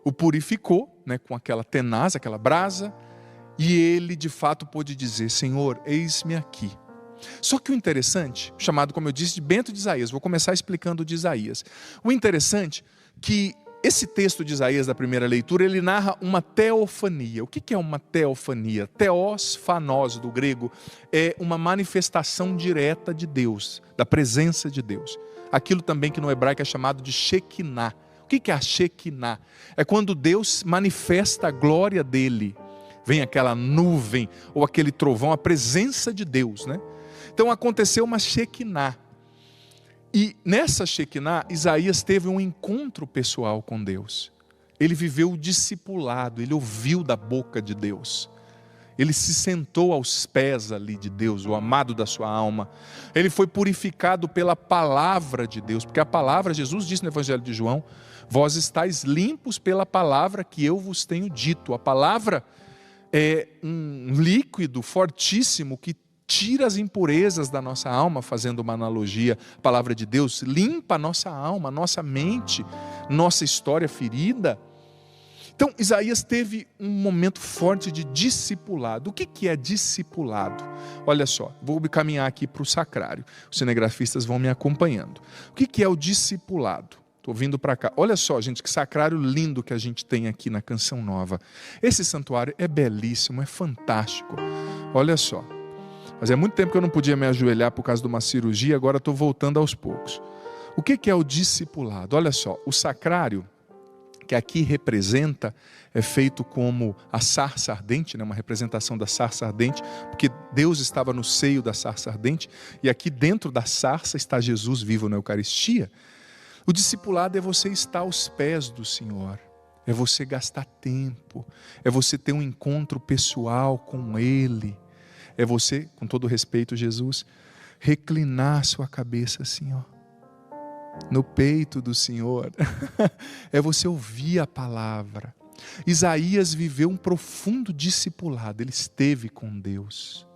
B: o purificou, com aquela tenaz, aquela brasa, e ele de fato pôde dizer, Senhor, eis-me aqui. Só que o interessante, chamado como eu disse de Bento de Isaías, vou começar explicando de Isaías. O interessante que esse texto de Isaías da primeira leitura, ele narra uma teofania. O que é uma teofania? Theos, phanos do grego, é uma manifestação direta de Deus, da presença de Deus. Aquilo também que no hebraico é chamado de Shekinah. O que é a Shekinah? É quando Deus manifesta a glória dele. Vem aquela nuvem ou aquele trovão, a presença de Deus, Então aconteceu uma Shekinah. E nessa Shekinah, Isaías teve um encontro pessoal com Deus. Ele viveu o discipulado, ele ouviu da boca de Deus. Ele se sentou aos pés ali de Deus, o amado da sua alma. Ele foi purificado pela palavra de Deus, porque a palavra, Jesus disse no Evangelho de João, vós estáis limpos pela palavra que eu vos tenho dito. A palavra é um líquido fortíssimo que tira as impurezas da nossa alma, fazendo uma analogia. A palavra de Deus limpa a nossa alma, a nossa mente, nossa história ferida. Então, Isaías teve um momento forte de discipulado. O que é discipulado? Olha só, vou caminhar aqui para o sacrário. Os cinegrafistas vão me acompanhando. O que é o discipulado? Estou vindo para cá. Olha só, gente, que sacrário lindo que a gente tem aqui na Canção Nova. Esse santuário é belíssimo, é fantástico. Olha só. Fazia muito tempo que eu não podia me ajoelhar por causa de uma cirurgia, agora estou voltando aos poucos. O que é o discipulado? Olha só, o sacrário, que aqui representa, é feito como a sarça ardente, uma representação da sarça ardente, porque Deus estava no seio da sarça ardente, e aqui dentro da sarça está Jesus vivo na Eucaristia. O discipulado é você estar aos pés do Senhor, é você gastar tempo, é você ter um encontro pessoal com Ele, é você, com todo respeito, Jesus, reclinar sua cabeça assim, no peito do Senhor, é você ouvir a palavra. Isaías viveu um profundo discipulado, ele esteve com Deus,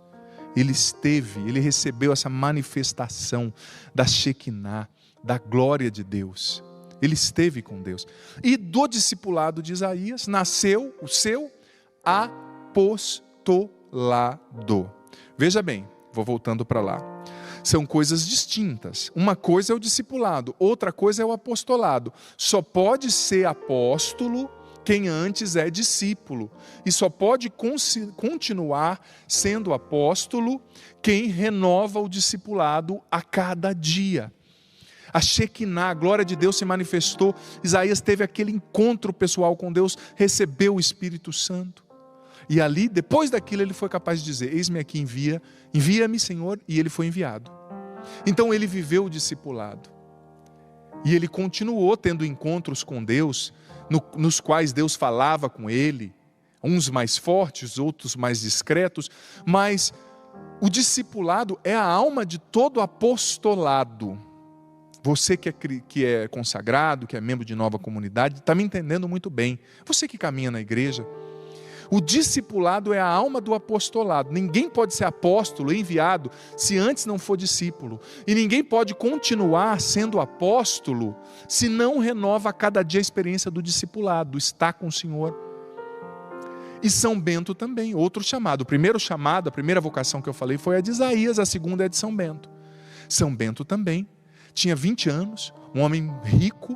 B: ele recebeu essa manifestação da Shekinah, da glória de Deus. Ele esteve com Deus. E do discipulado de Isaías nasceu o seu apostolado. Veja bem, vou voltando para lá. São coisas distintas. Uma coisa é o discipulado, outra coisa é o apostolado. Só pode ser apóstolo quem antes é discípulo. E só pode continuar sendo apóstolo quem renova o discipulado a cada dia. A Shekinah, a glória de Deus se manifestou. Isaías teve aquele encontro pessoal com Deus, recebeu o Espírito Santo. E ali, depois daquilo, ele foi capaz de dizer, eis-me aqui, envia-me, Senhor, e ele foi enviado. Então ele viveu o discipulado. E ele continuou tendo encontros com Deus, nos quais Deus falava com ele, uns mais fortes, outros mais discretos, mas o discipulado é a alma de todo apostolado. Você que é consagrado, que é membro de nova comunidade, está me entendendo muito bem. Você que caminha na igreja, o discipulado é a alma do apostolado. Ninguém pode ser apóstolo, enviado, se antes não for discípulo. E ninguém pode continuar sendo apóstolo se não renova a cada dia a experiência do discipulado, do estar com o Senhor. E São Bento também, outro chamado. O primeiro chamado, a primeira vocação que eu falei foi a de Isaías, a segunda é a de São Bento. São Bento também tinha 20 anos, um homem rico,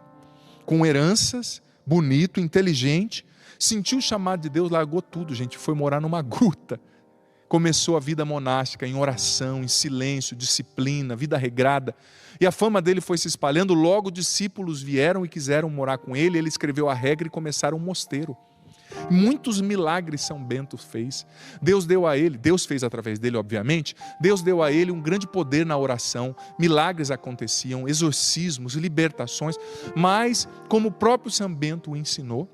B: com heranças, bonito, inteligente, sentiu o chamado de Deus, largou tudo, gente, foi morar numa gruta. Começou a vida monástica em oração, em silêncio, disciplina, vida regrada. E a fama dele foi se espalhando, logo discípulos vieram e quiseram morar com ele, ele escreveu a regra e começaram um mosteiro. Muitos milagres São Bento fez. Deus deu a ele, Deus fez através dele, obviamente, Deus deu a ele um grande poder na oração, milagres aconteciam, exorcismos, libertações, mas, como o próprio São Bento o ensinou,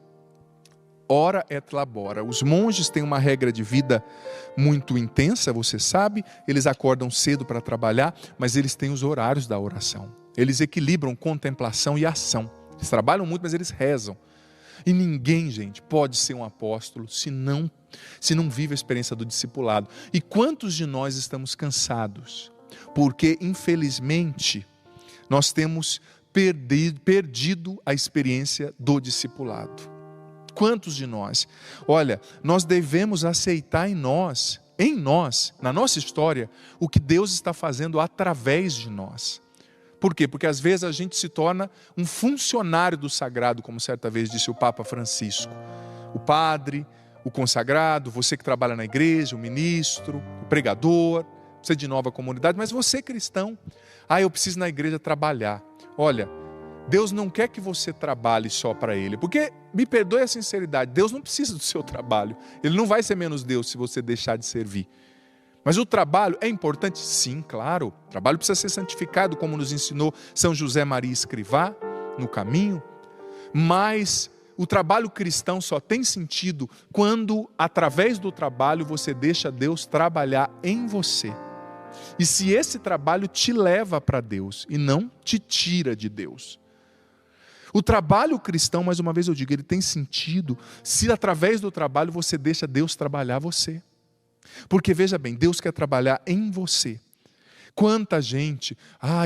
B: ora et labora. Os monges têm uma regra de vida muito intensa, você sabe, eles acordam cedo para trabalhar, mas eles têm os horários da oração. Eles equilibram contemplação e ação. Eles trabalham muito, mas eles rezam. E ninguém, gente, pode ser um apóstolo se não vive a experiência do discipulado. E quantos de nós estamos cansados? Porque, infelizmente, nós temos perdido a experiência do discipulado. Quantos de nós? Olha, nós devemos aceitar em nós, na nossa história, o que Deus está fazendo através de nós. Por quê? Porque às vezes a gente se torna um funcionário do sagrado, como certa vez disse o Papa Francisco. O padre, o consagrado, você que trabalha na igreja, o ministro, o pregador, você de nova comunidade, mas você cristão. Eu preciso na igreja trabalhar. Olha, Deus não quer que você trabalhe só para Ele, porque, me perdoe a sinceridade, Deus não precisa do seu trabalho. Ele não vai ser menos Deus se você deixar de servir. Mas o trabalho é importante? Sim, claro. O trabalho precisa ser santificado, como nos ensinou São José Maria Escrivá, no caminho. Mas o trabalho cristão só tem sentido quando, através do trabalho, você deixa Deus trabalhar em você. E se esse trabalho te leva para Deus e não te tira de Deus. O trabalho cristão, mais uma vez eu digo, ele tem sentido se através do trabalho você deixa Deus trabalhar você. Porque veja bem, Deus quer trabalhar em você. Quanta gente,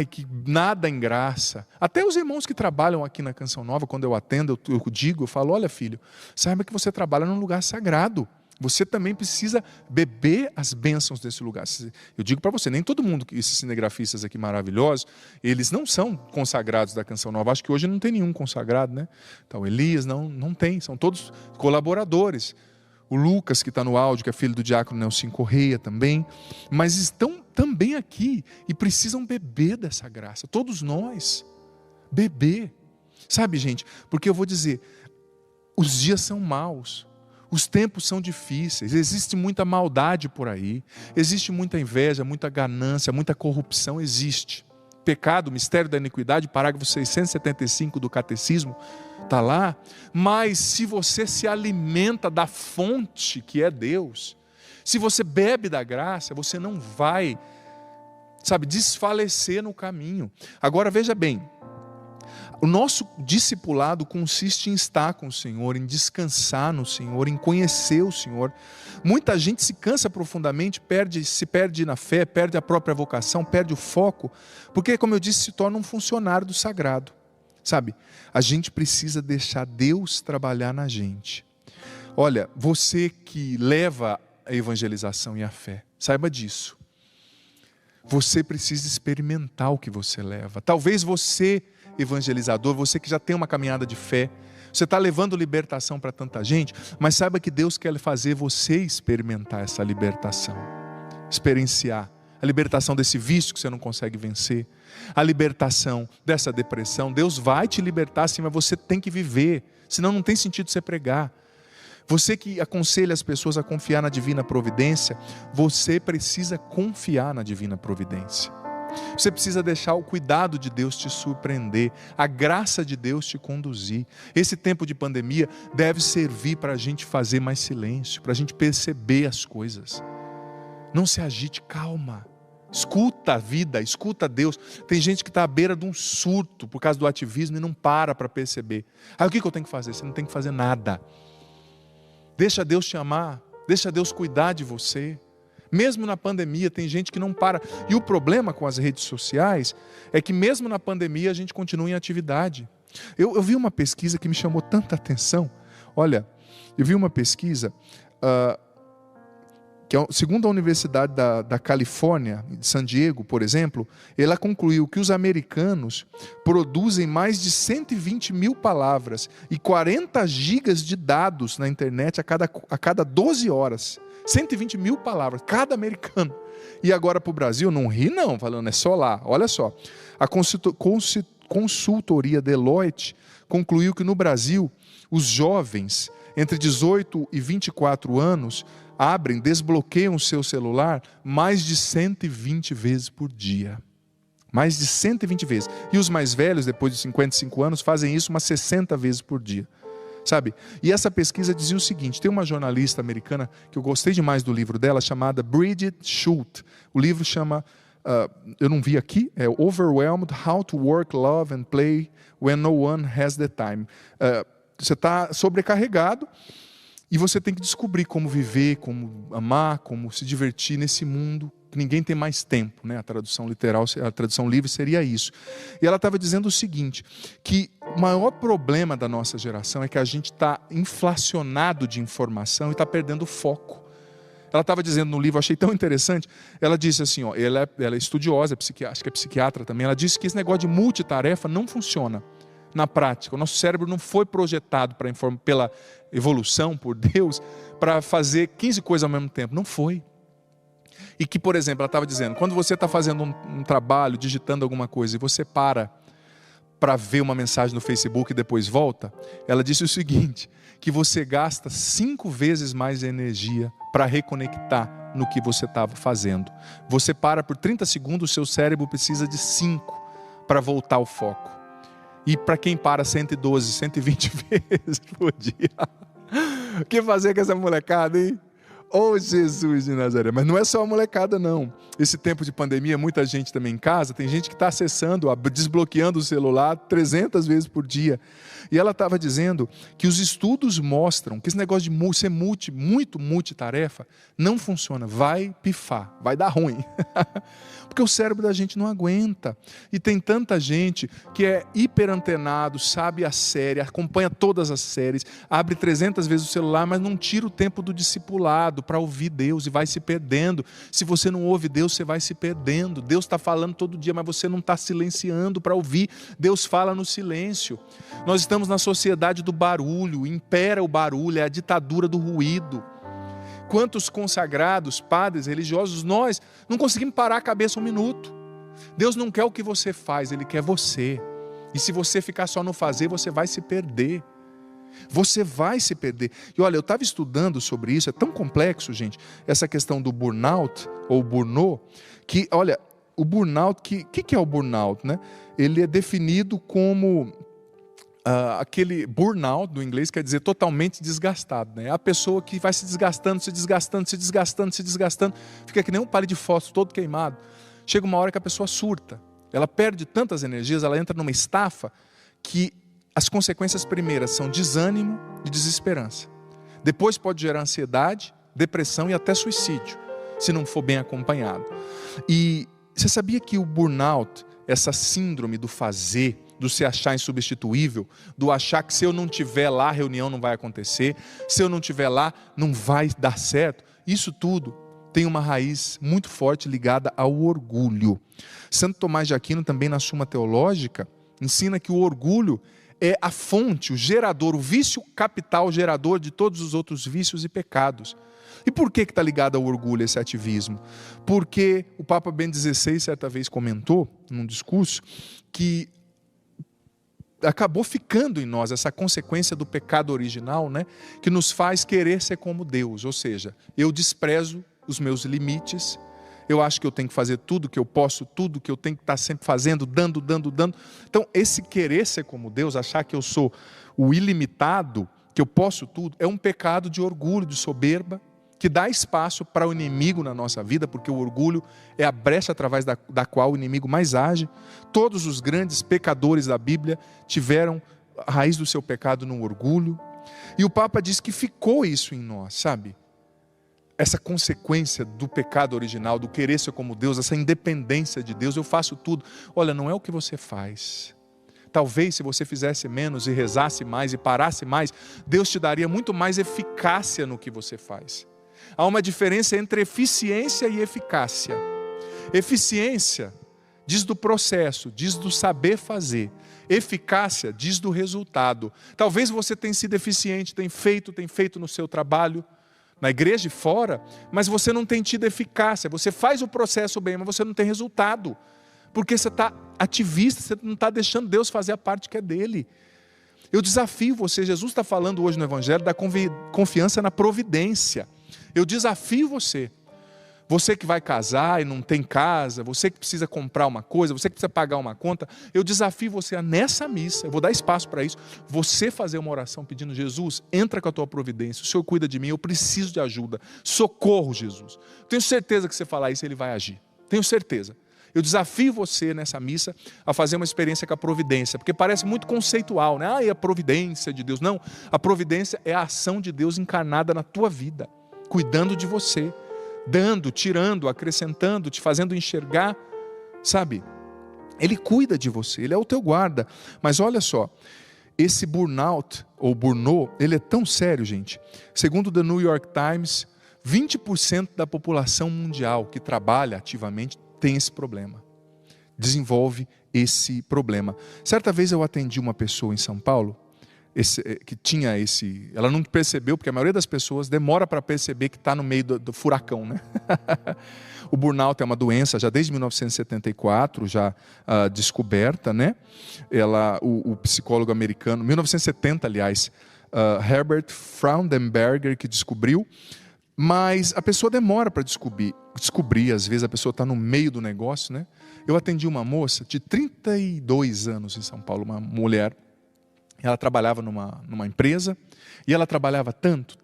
B: que nada em graça. Até os irmãos que trabalham aqui na Canção Nova, quando eu atendo, eu falo, olha filho, saiba que você trabalha num lugar sagrado. Você também precisa beber as bênçãos desse lugar. Eu digo para você, nem todo mundo, esses cinegrafistas aqui maravilhosos, eles não são consagrados da Canção Nova. Acho que hoje não tem nenhum consagrado, né? Então, Elias não tem, são todos colaboradores. O Lucas, que está no áudio, que é filho do diácono Nelson Correia também, mas estão também aqui e precisam beber dessa graça. Todos nós, beber. Sabe, gente, porque eu vou dizer, os dias são maus, os tempos são difíceis, existe muita maldade por aí, existe muita inveja, muita ganância, muita corrupção, existe. Pecado, mistério da iniquidade, parágrafo 675 do Catecismo, está lá. Mas se você se alimenta da fonte que é Deus, se você bebe da graça, você não vai, desfalecer no caminho. Agora veja bem, o nosso discipulado consiste em estar com o Senhor, em descansar no Senhor, em conhecer o Senhor. Muita gente se cansa profundamente, se perde na fé, perde a própria vocação, perde o foco, porque, como eu disse, se torna um funcionário do sagrado. A gente precisa deixar Deus trabalhar na gente. Olha, você que leva a evangelização e a fé, saiba disso. Você precisa experimentar o que você leva. Talvez você, evangelizador, você que já tem uma caminhada de fé, você está levando libertação para tanta gente, mas saiba que Deus quer fazer você experimentar essa libertação, experienciar a libertação desse vício que você não consegue vencer, a libertação dessa depressão. Deus vai te libertar sim, mas você tem que viver, senão não tem sentido você pregar. Você que aconselha as pessoas a confiar na divina providência, você precisa confiar na divina providência. Você precisa deixar o cuidado de Deus te surpreender, a graça de Deus te conduzir. Esse tempo de pandemia deve servir para a gente fazer mais silêncio, para a gente perceber as coisas. Não se agite, calma. Escuta a vida, escuta Deus. Tem gente que está à beira de um surto por causa do ativismo e não para perceber. Aí o que eu tenho que fazer? Você não tem que fazer nada. Deixa Deus te amar, deixa Deus cuidar de você. Mesmo na pandemia tem gente que não para. E o problema com as redes sociais é que mesmo na pandemia a gente continua em atividade. Eu vi uma pesquisa que me chamou tanta atenção. Olha, eu vi uma pesquisa... que segundo a Universidade da Califórnia, de San Diego, por exemplo, ela concluiu que os americanos produzem mais de 120 mil palavras e 40 gigas de dados na internet a cada 12 horas. 120 mil palavras, cada americano. E agora para o Brasil, não ri não, falando, é só lá. Olha só, a consultoria Deloitte concluiu que no Brasil, os jovens entre 18 e 24 anos desbloqueiam o seu celular mais de 120 vezes por dia. Mais de 120 vezes. E os mais velhos, depois de 55 anos, fazem isso umas 60 vezes por dia. Sabe? E essa pesquisa dizia o seguinte, tem uma jornalista americana que eu gostei demais do livro dela, chamada Bridget Schultz. O livro chama, eu não vi aqui, é Overwhelmed, How to Work, Love and Play When No One Has the Time. Você está sobrecarregado e você tem que descobrir como viver, como amar, como se divertir nesse mundo. Ninguém tem mais tempo, né? A tradução literal, a tradução livre seria isso. E ela estava dizendo o seguinte, que o maior problema da nossa geração é que a gente está inflacionado de informação e está perdendo foco. Ela estava dizendo no livro, achei tão interessante, ela disse assim, ó, ela é estudiosa, acho que é psiquiatra também, ela disse que esse negócio de multitarefa não funciona na prática. O nosso cérebro não foi projetado pela evolução, por Deus, para fazer 15 coisas ao mesmo tempo. Não foi. E que, por exemplo, ela estava dizendo, quando você está fazendo um trabalho, digitando alguma coisa, e você para ver uma mensagem no Facebook e depois volta, ela disse o seguinte, que você gasta 5 vezes mais energia para reconectar no que você estava fazendo. Você para por 30 segundos, o seu cérebro precisa de 5 para voltar ao foco. E para quem para 112, 120 vezes por dia, o que fazer com essa molecada, hein? Oh, Jesus de Nazaré. Mas não é só a molecada, não. Esse tempo de pandemia, muita gente também em casa, tem gente que está acessando, desbloqueando o celular 300 vezes por dia. E ela estava dizendo que os estudos mostram que esse negócio de ser muito multitarefa não funciona. Vai pifar, vai dar ruim. Porque o cérebro da gente não aguenta. E tem tanta gente que é hiperantenado, sabe a série, acompanha todas as séries, abre 300 vezes o celular, mas não tira o tempo do discipulado para ouvir Deus e vai se perdendo. Se você não ouve Deus, você vai se perdendo. Deus está falando todo dia, mas você não está silenciando para ouvir. Deus fala no silêncio. Nós estamos na sociedade do barulho, impera o barulho, é a ditadura do ruído. Quantos consagrados, padres, religiosos, nós não conseguimos parar a cabeça um minuto. Deus não quer o que você faz, Ele quer você. E se você ficar só no fazer, você vai se perder. Você vai se perder. E olha, eu estava estudando sobre isso, é tão complexo, gente, essa questão do burnout, ou burnout, que, olha, o burnout, que é o burnout, né? Ele é definido como... aquele burnout do inglês quer dizer totalmente desgastado, né? É a pessoa que vai se desgastando, fica que nem um palito de fósforo todo queimado. Chega uma hora que a pessoa surta, ela perde tantas energias, ela entra numa estafa que as consequências primeiras são desânimo e desesperança. Depois pode gerar ansiedade, depressão e até suicídio, se não for bem acompanhado. E você sabia que o burnout, essa síndrome do fazer, do se achar insubstituível, do achar que se eu não estiver lá, a reunião não vai acontecer, se eu não estiver lá, não vai dar certo. Isso tudo tem uma raiz muito forte ligada ao orgulho. Santo Tomás de Aquino, também na Suma Teológica, ensina que o orgulho é a fonte, o gerador, o vício capital gerador de todos os outros vícios e pecados. E por que está ligado ao orgulho esse ativismo? Porque o Papa Bento XVI certa vez comentou, num discurso, que acabou ficando em nós essa consequência do pecado original, né, que nos faz querer ser como Deus, ou seja, eu desprezo os meus limites, Eu acho que eu tenho que fazer tudo que eu posso, tudo que eu tenho que estar sempre fazendo, dando. Então, esse querer ser como Deus, achar que eu sou o ilimitado, que eu posso tudo, é um pecado de orgulho, de soberba, que dá espaço para o inimigo na nossa vida, porque o orgulho é a brecha através da qual o inimigo mais age. Todos os grandes pecadores da Bíblia tiveram a raiz do seu pecado no orgulho. E o Papa diz que ficou isso em nós, sabe? Essa consequência do pecado original, do querer ser como Deus, essa independência de Deus, eu faço tudo. Olha, não é o que você faz. Talvez se você fizesse menos e rezasse mais e parasse mais, Deus te daria muito mais eficácia no que você faz. Há uma diferença entre eficiência e eficácia. Eficiência diz do processo, diz do saber fazer. Eficácia diz do resultado. Talvez você tenha sido eficiente, tenha feito no seu trabalho, na igreja e fora, mas você não tem tido eficácia. Você faz o processo bem, mas você não tem resultado. Porque você está ativista, você não está deixando Deus fazer a parte que é dele. Eu desafio você, Jesus está falando hoje no Evangelho da confiança na providência. Eu desafio você. Você que vai casar e não tem casa, você que precisa comprar uma coisa, você que precisa pagar uma conta, eu desafio você a nessa missa, eu vou dar espaço para isso, você fazer uma oração pedindo: Jesus, entra com a tua providência, o Senhor cuida de mim, eu preciso de ajuda, socorro, Jesus. Tenho certeza que você falar isso, Ele vai agir, tenho certeza. Eu desafio você nessa missa a fazer uma experiência com a providência, porque parece muito conceitual, né? É a providência de Deus. Não, a providência é a ação de Deus encarnada na tua vida, cuidando de você, dando, tirando, acrescentando, te fazendo enxergar, sabe? Ele cuida de você, Ele é o teu guarda. Mas olha só, esse burnout, ou burnout, ele é tão sério, gente. Segundo o The New York Times, 20% da população mundial que trabalha ativamente tem esse problema, desenvolve esse problema. Certa vez eu atendi uma pessoa em São Paulo, que tinha esse... Ela não percebeu, porque a maioria das pessoas demora para perceber que está no meio do furacão, né? O burnout é uma doença já desde 1974, já descoberta, né? O psicólogo americano, 1970, aliás, Herbert Frauenberger, que descobriu, mas a pessoa demora para descobrir, às vezes a pessoa está no meio do negócio, né? Eu atendi uma moça de 32 anos em São Paulo, uma mulher. Ela trabalhava numa empresa e ela trabalhava tanto,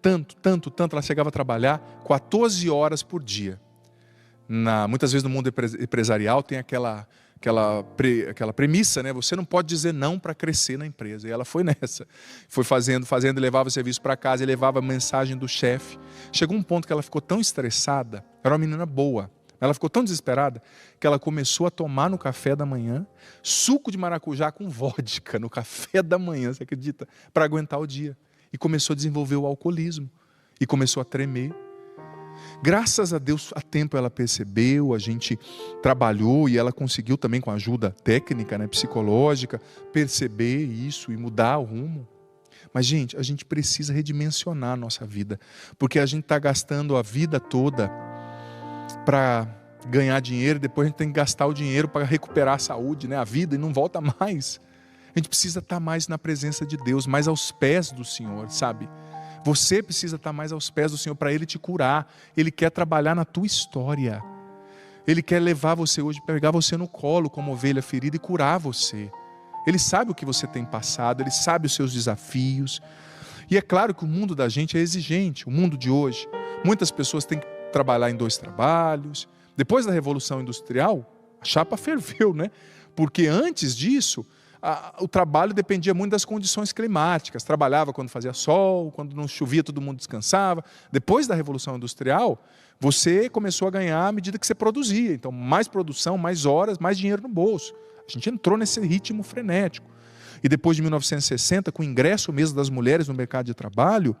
B: ela chegava a trabalhar 14 horas por dia. Muitas vezes no mundo empresarial tem aquela premissa, né? Você não pode dizer não para crescer na empresa. E ela foi nessa. Foi fazendo, e levava o serviço para casa, e levava a mensagem do chefe. Chegou um ponto que ela ficou tão estressada, era uma menina boa, ela ficou tão desesperada que ela começou a tomar no café da manhã suco de maracujá com vodka no café da manhã, você acredita? Para aguentar o dia. E começou a desenvolver o alcoolismo. E começou a tremer. Graças a Deus, a tempo ela percebeu, a gente trabalhou e ela conseguiu também, com ajuda técnica, né, psicológica, perceber isso e mudar o rumo. Mas, gente, a gente precisa redimensionar a nossa vida, porque a gente está gastando a vida toda para ganhar dinheiro, depois a gente tem que gastar o dinheiro para recuperar a saúde, né, a vida, e não volta mais. A gente precisa estar mais na presença de Deus, mais aos pés do Senhor, sabe? Você precisa estar mais aos pés do Senhor para Ele te curar. Ele quer trabalhar na tua história. Ele quer levar você hoje, pegar você no colo como ovelha ferida e curar você. Ele sabe o que você tem passado, Ele sabe os seus desafios. E é claro que o mundo da gente é exigente, o mundo de hoje. Muitas pessoas têm que trabalhar em 2 trabalhos. Depois da Revolução Industrial, a chapa ferveu, né? Porque antes disso, o trabalho dependia muito das condições climáticas. Trabalhava quando fazia sol, quando não chovia todo mundo descansava. Depois da Revolução Industrial, você começou a ganhar à medida que você produzia. Então, mais produção, mais horas, mais dinheiro no bolso. A gente entrou nesse ritmo frenético. E depois de 1960, com o ingresso mesmo das mulheres no mercado de trabalho,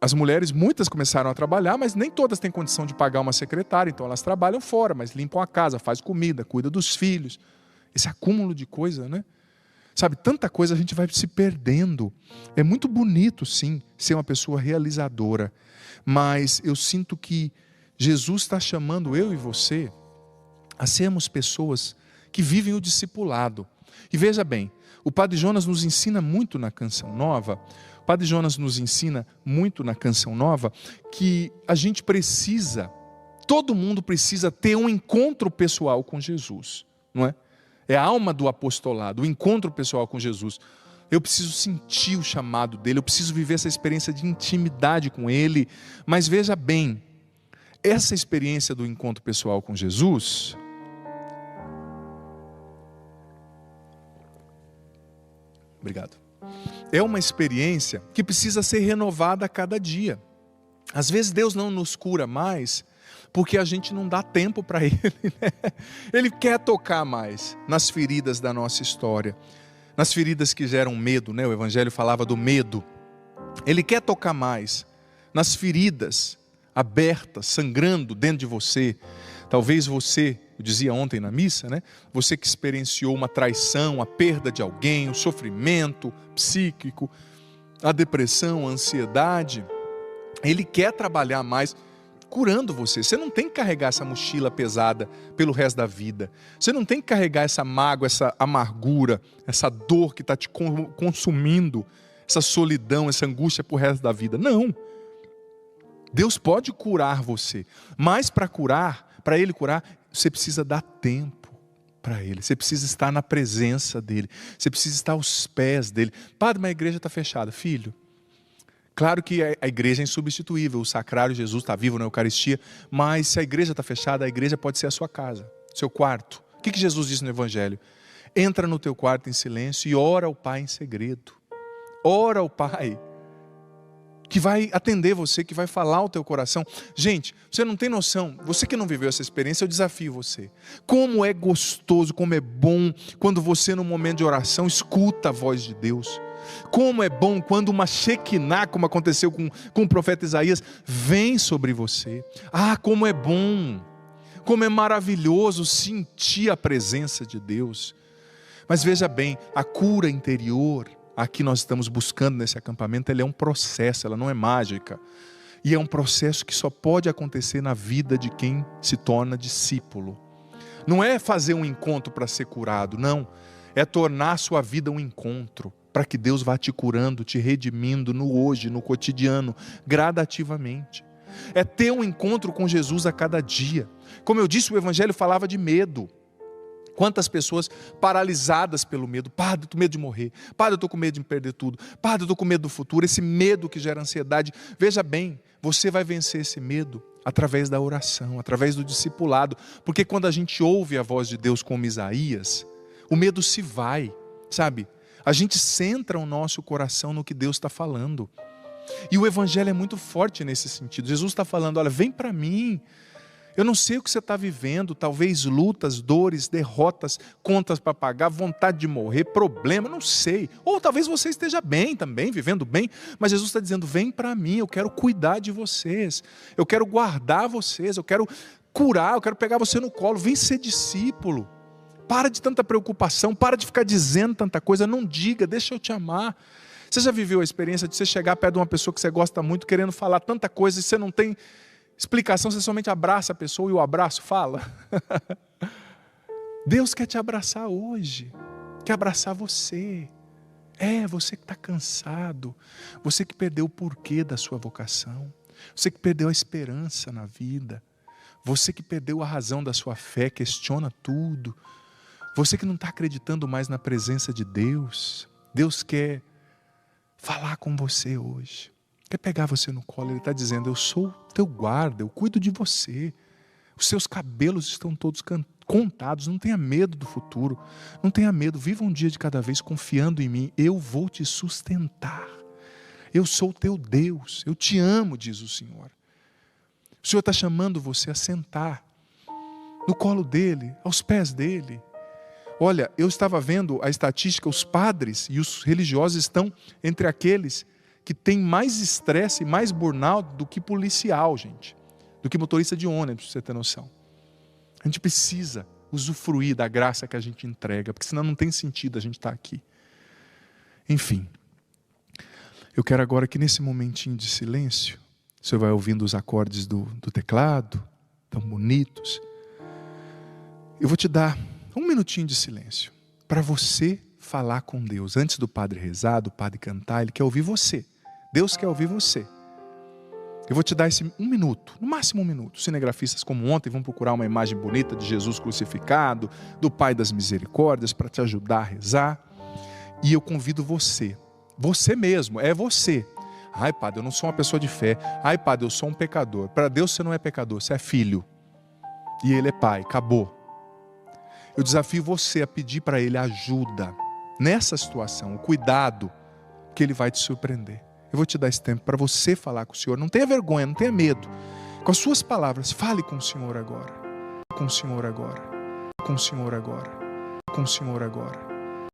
B: as mulheres, muitas começaram a trabalhar, mas nem todas têm condição de pagar uma secretária. Então, elas trabalham fora, mas limpam a casa, fazem comida, cuidam dos filhos. Esse acúmulo de coisa, né? Sabe, tanta coisa a gente vai se perdendo. É muito bonito, sim, ser uma pessoa realizadora. Mas eu sinto que Jesus está chamando eu e você a sermos pessoas que vivem o discipulado. E veja bem, o Padre Jonas nos ensina muito na Canção Nova, que a gente precisa Todo mundo precisa ter um encontro pessoal com Jesus, não é? É a alma do apostolado, o encontro pessoal com Jesus. Eu preciso sentir o chamado dele, eu preciso viver essa experiência de intimidade com ele. Mas veja bem, essa experiência do encontro pessoal com Jesus é uma experiência que precisa ser renovada a cada dia. Às vezes Deus não nos cura mais porque a gente não dá tempo para Ele, né? Ele quer tocar mais nas feridas da nossa história, nas feridas que geram medo, né? O Evangelho falava do medo. Ele quer tocar mais nas feridas abertas, sangrando dentro de você. Talvez você, eu dizia ontem na missa, né? Você que experienciou uma traição, a perda de alguém, o sofrimento psíquico, a depressão, a ansiedade. Ele quer trabalhar mais curando você. Você não tem que carregar essa mochila pesada pelo resto da vida. Você não tem que carregar essa mágoa, essa amargura, essa dor que está te consumindo, essa solidão, essa angústia para o resto da vida. Não. Deus pode curar você, mas para Ele curar, você precisa dar tempo para Ele. Você precisa estar na presença dEle. Você precisa estar aos pés dEle. Padre, mas a igreja está fechada. Filho, claro que a igreja é insubstituível, o sacrário, Jesus está vivo na Eucaristia, mas se a igreja está fechada, a igreja pode ser a sua casa, seu quarto. O que Jesus disse no Evangelho? Entra no teu quarto em silêncio e ora ao Pai em segredo. Ora ao Pai, que vai atender você, que vai falar ao teu coração. Gente, você não tem noção, você que não viveu essa experiência, eu desafio você. Como é gostoso, como é bom, quando você no momento de oração escuta a voz de Deus. Como é bom quando uma Shekinah, como aconteceu com o profeta Isaías, vem sobre você. Ah, como é bom, como é maravilhoso sentir a presença de Deus. Mas veja bem, a cura interior, a que nós estamos buscando nesse acampamento, ela é um processo, ela não é mágica. E é um processo que só pode acontecer na vida de quem se torna discípulo. Não é fazer um encontro para ser curado, não. É tornar a sua vida um encontro, para que Deus vá te curando, te redimindo no hoje, no cotidiano, gradativamente. É ter um encontro com Jesus a cada dia. Como eu disse, o Evangelho falava de medo. Quantas pessoas paralisadas pelo medo. Padre, eu estou com medo de morrer. Padre, eu estou com medo de perder tudo. Padre, eu estou com medo do futuro. Esse medo que gera ansiedade. Veja bem, você vai vencer esse medo através da oração, através do discipulado. Porque quando a gente ouve a voz de Deus como Isaías, o medo se vai, sabe? A gente centra o nosso coração no que Deus está falando. E o Evangelho é muito forte nesse sentido. Jesus está falando, olha, vem para mim. Eu não sei o que você está vivendo, talvez lutas, dores, derrotas, contas para pagar, vontade de morrer, problema, não sei. Ou talvez você esteja bem também, vivendo bem, mas Jesus está dizendo, vem para mim, eu quero cuidar de vocês, eu quero guardar vocês, eu quero curar, eu quero pegar você no colo, vem ser discípulo. Para de tanta preocupação, para de ficar dizendo tanta coisa, não diga, deixa eu te amar. Você já viveu a experiência de você chegar perto de uma pessoa que você gosta muito, querendo falar tanta coisa e você não tem explicação, você somente abraça a pessoa e o abraço fala? Deus quer te abraçar hoje, quer abraçar você. Você que está cansado, você que perdeu o porquê da sua vocação, você que perdeu a esperança na vida, você que perdeu a razão da sua fé, questiona tudo. Você que não está acreditando mais na presença de Deus, Deus quer falar com você hoje, quer pegar você no colo. Ele está dizendo, eu sou teu guarda, eu cuido de você, os seus cabelos estão todos contados, não tenha medo do futuro, não tenha medo, viva um dia de cada vez confiando em mim, eu vou te sustentar, eu sou teu Deus, eu te amo, diz o Senhor. O Senhor está chamando você a sentar no colo dele, aos pés dele. Olha, eu estava vendo a estatística, os padres e os religiosos estão entre aqueles que têm mais estresse e mais burnout do que policial, gente. Do que motorista de ônibus, pra você ter noção. A gente precisa usufruir da graça que a gente entrega, porque senão não tem sentido a gente estar aqui. Enfim, eu quero agora que nesse momentinho de silêncio, você vai ouvindo os acordes do teclado, tão bonitos. Eu vou te dar um minutinho de silêncio para você falar com Deus. Antes do padre rezar, do padre cantar, ele quer ouvir você. Deus quer ouvir você. Eu vou te dar esse 1 minuto, no máximo 1 minuto. Cinegrafistas como ontem vão procurar uma imagem bonita de Jesus crucificado, do Pai das Misericórdias, para te ajudar a rezar. E eu convido você mesmo, é você. Ai, padre, eu não sou uma pessoa de fé. Ai, padre, eu sou um pecador. Para Deus você não é pecador, você é filho. E Ele é Pai, acabou. Eu desafio você a pedir para Ele ajuda nessa situação, o cuidado, que Ele vai te surpreender. Eu vou te dar esse tempo para você falar com o Senhor. Não tenha vergonha, não tenha medo. Com as suas palavras, fale com o Senhor agora. Com o Senhor agora. Com o Senhor agora. Com o Senhor agora.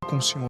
B: Com o Senhor.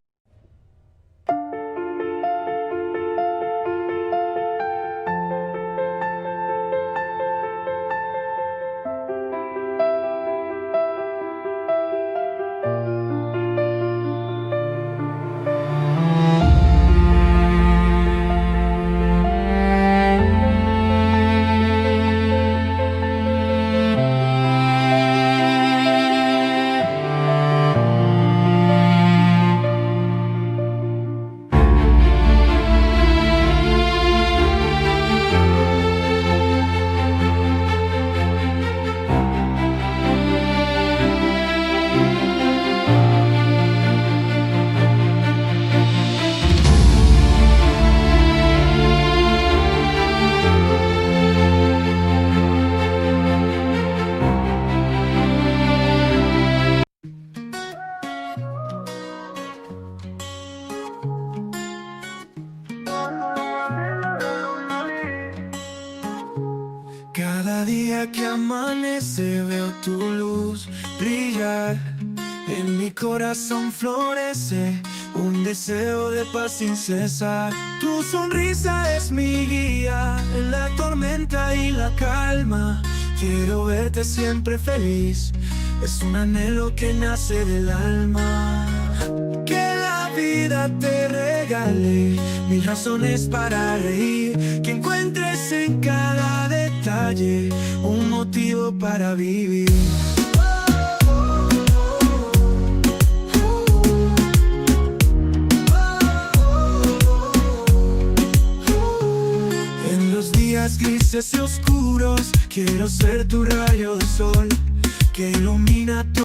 D: Cada día que amanece veo tu luz brillar. En mi corazón florece un deseo de paz sin cesar. Tu sonrisa es mi guía en la tormenta y la calma. Quiero verte siempre feliz, es un anhelo que nace del alma. Que la vida te regale mil razones para reír, que encuentres en cada detalle un motivo para vivir. En los días grises y oscuros quiero ser tu rayo de sol que ilumina tu